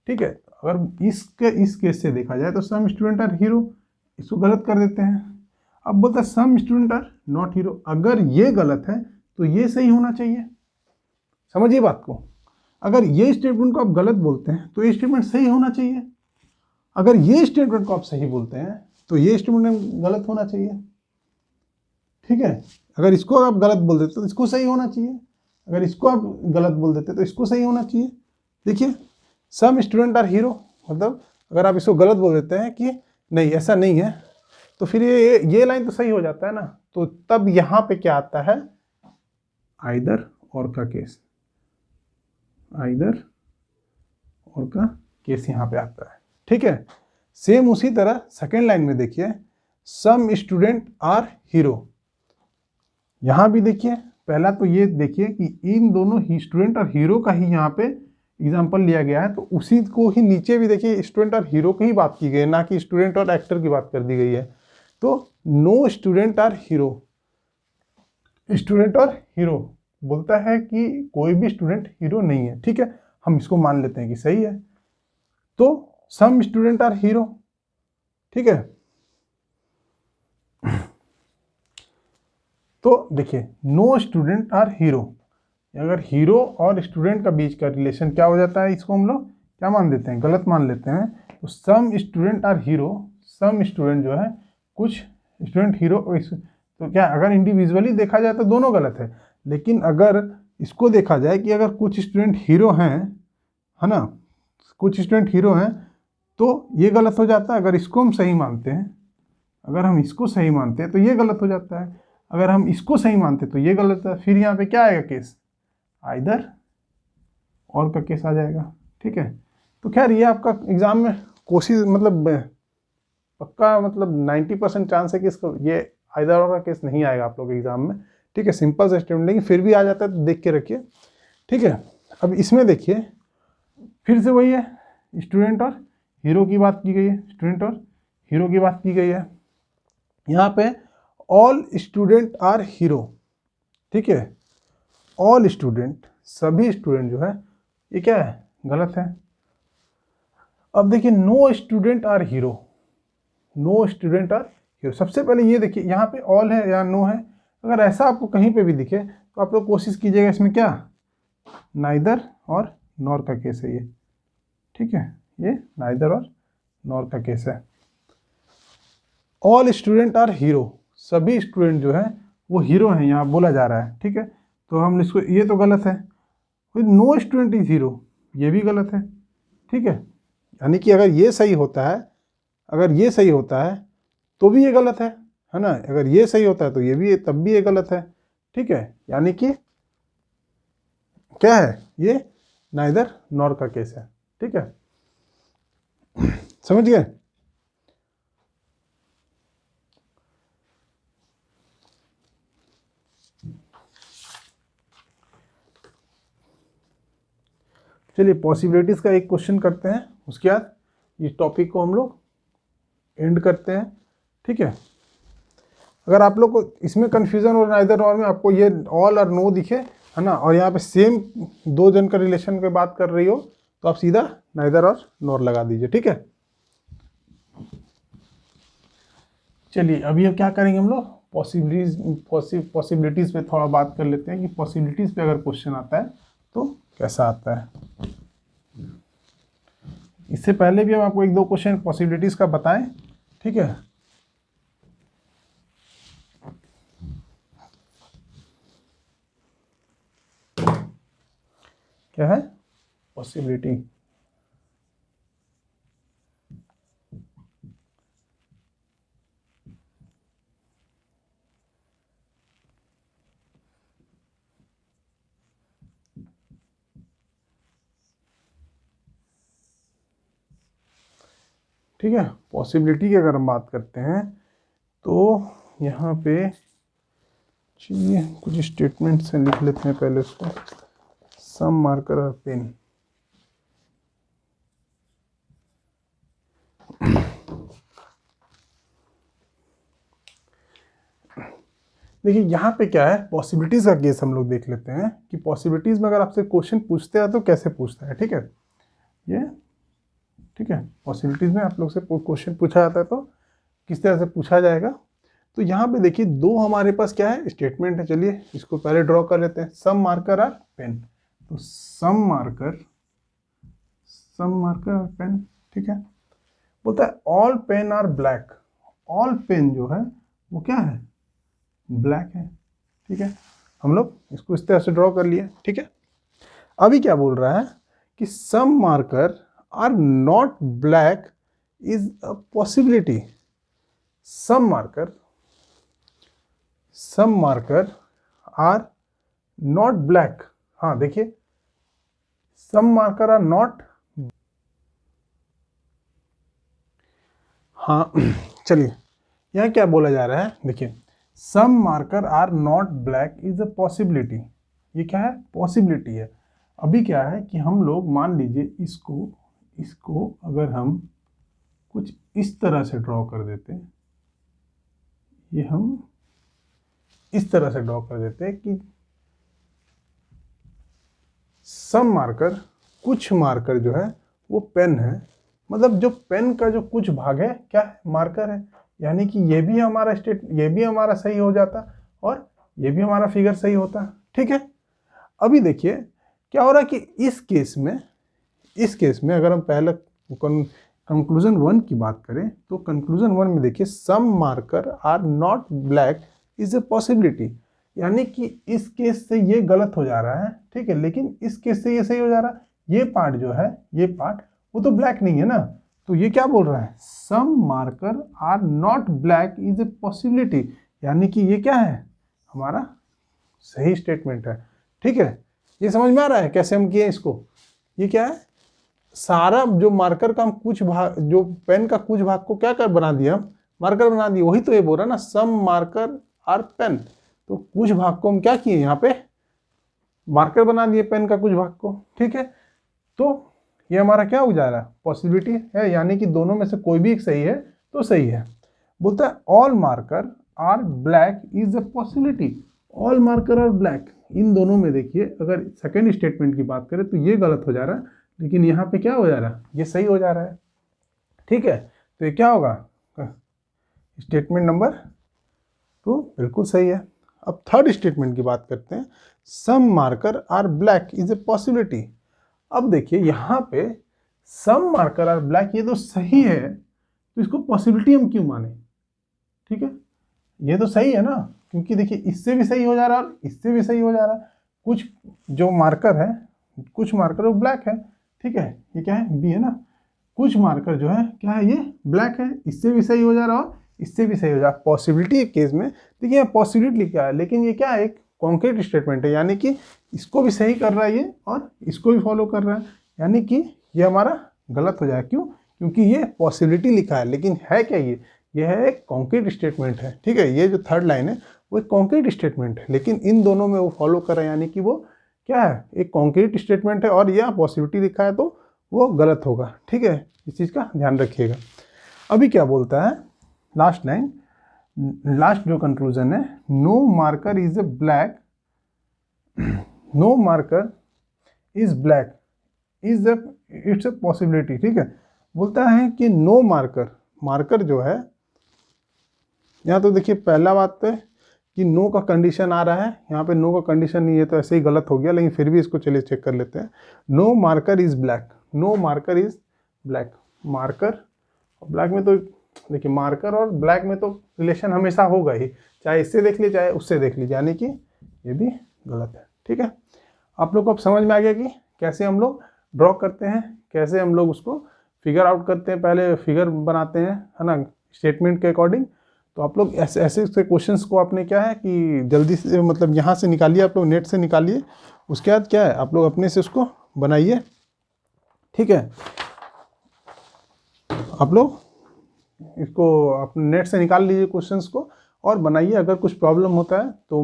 A: ठीक है, अगर इस केस से देखा जाए तो सम स्टूडेंट आर हीरो, इसको गलत कर देते हैं। अब बोलता है some student are not hero, अगर ये गलत है तो ये सही होना चाहिए। समझिए बात को, अगर ये स्टेटमेंट को आप गलत बोलते हैं तो ये स्टेटमेंट सही होना चाहिए, अगर ये स्टेटमेंट को आप सही बोलते हैं तो ये स्टेटमेंट गलत होना चाहिए। ठीक है, अगर इसको आप गलत बोल देते तो इसको सही होना चाहिए, अगर इसको आप गलत बोल देते तो इसको सही होना चाहिए। देखिए सम स्टूडेंट आर हीरो, मतलब अगर आप इसको गलत बोल देते हैं कि नहीं ऐसा नहीं है, तो फिर ये लाइन तो सही हो जाता है ना। तो तब यहाँ पे क्या आता है, आइदर और का केस, आइदर और का केस यहाँ पे आता है। ठीक है, सेम उसी तरह सेकेंड लाइन में देखिए सम स्टूडेंट आर हीरो, यहाँ भी देखिए पहला तो ये देखिए कि इन दोनों ही स्टूडेंट और हीरो का ही यहाँ पे एग्जाम्पल लिया गया है, तो उसी को ही नीचे भी देखिए स्टूडेंट और हीरो की ही बात की गई है, ना कि स्टूडेंट और एक्टर की बात कर दी गई है। तो no student are hero, student और हीरो बोलता है कि कोई भी स्टूडेंट हीरो नहीं है। ठीक है, हम इसको मान लेते हैं कि सही है, तो सम स्टूडेंट आर हीरो। ठीक है, तो देखिए नो स्टूडेंट आर हीरो, अगर हीरो और स्टूडेंट का बीच का रिलेशन क्या हो जाता है, इसको हम लोग क्या मान देते हैं, गलत मान लेते हैं। तो some student are hero, some student जो है, कुछ स्टूडेंट हीरो, तो क्या अगर इंडिविजुअली देखा जाए तो दोनों गलत है, लेकिन अगर इसको देखा जाए कि अगर कुछ स्टूडेंट हीरो हैं, है ना, कुछ स्टूडेंट हीरो हैं, तो ये गलत हो जाता है। अगर इसको हम सही मानते हैं, अगर हम इसको सही मानते हैं तो ये गलत हो जाता है, अगर हम इसको सही मानते तो ये गलत है। फिर यहाँ पे क्या आएगा केस, आइदर और का केस आ जाएगा। ठीक है, तो खैर ये आपका एग्जाम में कोशिश मतलब पक्का मतलब 90% चांस है कि इसको ये आइदर और का केस नहीं आएगा आप लोग एग्जाम में। ठीक है, सिंपल सा स्टेटमेंट, लेकिन फिर भी आ जाता है तो देख के रखिए। ठीक है, अब इसमें देखिए फिर से वही है, स्टूडेंट और हीरो की बात की गई है, स्टूडेंट और हीरो की बात की गई है। यहाँ पे ऑल स्टूडेंट आर हीरो। ठीक है, ऑल स्टूडेंट, सभी स्टूडेंट जो है, ये क्या है, गलत है। अब देखिए no student are hero, no student are hero, सबसे पहले ये देखिए यहाँ पे ऑल है या नो है। अगर ऐसा आपको कहीं पे भी दिखे तो आप लोग कोशिश कीजिएगा इसमें क्या, नाइदर और नॉर का केस है ये। ठीक है, ये नाइदर और नॉर का केस है। ऑल स्टूडेंट आर हीरो, सभी स्टूडेंट जो है वो हीरो हैं, यहाँ बोला जा रहा है। ठीक है, तो हम इसको, ये तो गलत है। नो स्टूडेंट इज हीरो, ये भी गलत है। ठीक है, यानी कि अगर ये सही होता है, अगर ये सही होता है तो भी ये गलत है ना, अगर ये सही होता है तो ये भी, तब भी ये गलत है। ठीक है, यानी कि क्या है, ये नाइदर नॉर का केस है। ठीक है, समझ गए। चलिए पॉसिबिलिटीज़ का एक क्वेश्चन करते हैं, उसके बाद इस टॉपिक को हम लोग एंड करते हैं। ठीक है, अगर आप लोग को इसमें कन्फ्यूज़न और नाइदर और में आपको ये ऑल और नो दिखे, है ना, और यहाँ पे सेम दो जन का रिलेशन की बात कर रही हो, तो आप सीधा नाइदर और नॉर लगा दीजिए। ठीक है, चलिए अभी अब क्या करेंगे हम लोग, पॉसिबिलिटीज़ पे थोड़ा बात कर लेते हैं कि पॉसिबिलिटीज़ पे अगर क्वेश्चन आता है तो कैसा आता है। इससे पहले भी हम आपको एक दो क्वेश्चन पॉसिबिलिटीज़ का बताएं, ठीक है। क्या है पॉसिबिलिटी? ठीक है, पॉसिबिलिटी की अगर हम बात करते हैं तो यहाँ पे चलिए कुछ स्टेटमेंट से लिख लेते हैं पहले उसको। सम मार्कर और पेन, देखिए यहाँ पे क्या है, पॉसिबिलिटीज़ का केस हम लोग देख लेते हैं कि पॉसिबिलिटीज़ में अगर आपसे क्वेश्चन पूछते हैं तो कैसे पूछता है, ठीक है। ये ठीक है, पॉसिबिलिटीज़ में आप लोग से क्वेश्चन पूछा जाता है तो किस तरह से पूछा जाएगा। तो यहाँ पे देखिए दो हमारे पास क्या है, स्टेटमेंट है। चलिए इसको पहले ड्रॉ कर लेते हैं। सम मार्कर और पेन, तो सम मार्कर और पेन, ठीक है। बोलता है all pen are black, all pen जो है वो क्या है, ब्लैक है, ठीक है। हम लोग इसको इस तरह से ड्रॉ कर लिए, ठीक है। अभी क्या बोल रहा है कि some marker are not black is a possibility. Some marker are not black, हाँ देखिए सम मार्कर आर नॉट, हाँ चलिए यहाँ क्या बोला जा रहा है, देखिए some marker are not black is a possibility. ये क्या है, पॉसिबिलिटी है। अभी क्या है कि हम लोग मान लीजिए इसको अगर हम कुछ इस तरह से ड्रॉ कर देते हैं, ये हम इस तरह से ड्रॉ कर देते हैं कि सम मार्कर, कुछ मार्कर जो है वो पेन है, मतलब जो पेन का जो कुछ भाग है क्या है, मार्कर है। यानी कि ये भी हमारा सही हो जाता और ये भी हमारा फिगर सही होता, ठीक है। अभी देखिए क्या हो रहा है कि इस केस में अगर हम पहले कंक्लूजन 1 की बात करें तो कंक्लूजन 1 में देखिए some marker are not black is a possibility, यानी कि इस केस से ये गलत हो जा रहा है, ठीक है, लेकिन इस केस से ये सही हो जा रहा है। ये पार्ट जो है, ये पार्ट वो तो ब्लैक नहीं है ना, तो ये क्या बोल रहा है, some marker are not black is a possibility, यानी कि ये क्या है, हमारा सही स्टेटमेंट है, ठीक है। ये समझ में आ रहा है कैसे हम किए इसको। ये क्या है, सारा जो मार्कर का हम कुछ भाग, जो पेन का कुछ भाग को क्या कर बना दिया, हम मार्कर बना दिए। वही तो ये बोल रहा है ना, सम मार्कर आर पेन, तो कुछ भाग को हम क्या किए, यहाँ पे मार्कर बना दिए पेन का कुछ भाग को, ठीक है। तो ये हमारा क्या हो जा रहा है, पॉसिबिलिटी है, यानी कि दोनों में से कोई भी एक सही है तो सही है। बोलता है all marker are black is a possibility. All marker और ब्लैक, इन दोनों में देखिए अगर सेकेंड स्टेटमेंट की बात करें तो ये गलत हो जा रहा है, लेकिन यहाँ पे क्या हो जा रहा है, ये सही हो जा रहा है, ठीक है। तो ये क्या होगा, स्टेटमेंट नंबर 2 बिल्कुल सही है। अब थर्ड स्टेटमेंट की बात करते हैं। Some marker are black is a possibility. अब देखिए यहाँ पे सम मार्कर आर ब्लैक, ये तो सही है, तो इसको पॉसिबिलिटी हम क्यों माने, ठीक है। ये तो सही है ना, क्योंकि देखिए इससे भी सही हो जा रहा है और इससे भी सही हो जा रहा है। कुछ जो मार्कर है, कुछ मार्कर वो ब्लैक है, ठीक है। ये क्या है, बी है ना। कुछ मार्कर जो है क्या है, ये ब्लैक है, इससे भी सही हो जा रहा है और इससे भी सही हो जा रहा है। पॉसिबिलिटी के केस में देखिए यहाँ पॉसिबिलिटी क्या है, लेकिन ये क्या है, एक कॉन्क्रीट स्टेटमेंट है, यानी कि इसको भी सही कर रहा है ये और इसको भी फॉलो कर रहा है, यानी कि ये हमारा गलत हो जाए। क्यों, क्योंकि ये पॉसिबिलिटी लिखा है, लेकिन है क्या, ये है एक कॉन्क्रीट स्टेटमेंट है, ठीक है। ये जो थर्ड लाइन है वो एक कॉन्क्रीट स्टेटमेंट है, लेकिन इन दोनों में वो फॉलो कर रहा है, यानी कि वो क्या है, एक कॉन्क्रीट स्टेटमेंट है और यह पॉसिबिलिटी लिखा है तो वो गलत होगा, ठीक है। इस चीज़ का ध्यान रखिएगा। अभी क्या बोलता है, लास्ट लाइन, लास्ट जो कंक्लूजन है, no marker is a black, no marker is black is a, it's a possibility, ठीक है। बोलता है कि नो मार्कर, मार्कर जो है यहाँ तो देखिए पहला बात पे कि नो का कंडीशन आ रहा है, यहाँ पे नो का कंडीशन नहीं है तो ऐसे ही गलत हो गया, लेकिन फिर भी इसको चलिए चेक कर लेते हैं। No marker is black, no marker is black, marker black में तो देखिए मार्कर और ब्लैक में तो रिलेशन हमेशा होगा ही, चाहे इससे देख लीजिए चाहे उससे देख लीजिए, यानी कि ये भी गलत है। ठीक है, आप लोग को अब समझ में आ गया कि कैसे हम लोग ड्रॉ करते हैं, कैसे हम लोग उसको फिगर आउट करते हैं, पहले फिगर बनाते हैं, है ना, स्टेटमेंट के अकॉर्डिंग। तो आप लोग ऐसे ऐसे क्वेश्चंस को आपने क्या है कि जल्दी से मतलब यहाँ से निकालिए, आप लोग नेट से निकालिए, उसके बाद क्या है आप लोग अपने से उसको बनाइए। ठीक है, आप लोग इसको अपने नेट से निकाल लीजिए क्वेश्चंस को और बनाइए। अगर कुछ प्रॉब्लम होता है तो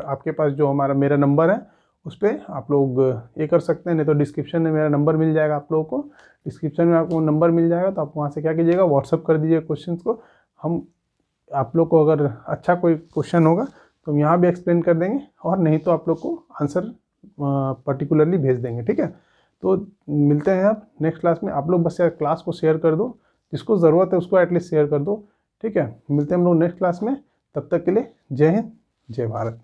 A: आपके पास जो मेरा नंबर है उस पर आप लोग ये कर सकते हैं, नहीं तो डिस्क्रिप्शन में मेरा नंबर मिल जाएगा, आप लोगों को डिस्क्रिप्शन में आपको नंबर मिल जाएगा, तो आप वहाँ से क्या कीजिएगा, व्हाट्सअप कर दीजिए क्वेश्चंस को। हम आप लोग को अगर अच्छा कोई क्वेश्चन होगा तो हम यहाँ भी एक्सप्लेन कर देंगे, और नहीं तो आप लोग को आंसर पर्टिकुलरली भेज देंगे। ठीक है, तो मिलते हैं आप नेक्स्ट क्लास में। आप लोग बस यार क्लास को शेयर कर दो, जिसको ज़रूरत है उसको एटलीस्ट शेयर कर दो। ठीक है, मिलते हैं हम लोग नेक्स्ट क्लास में, तब तक के लिए जय हिंद जय भारत।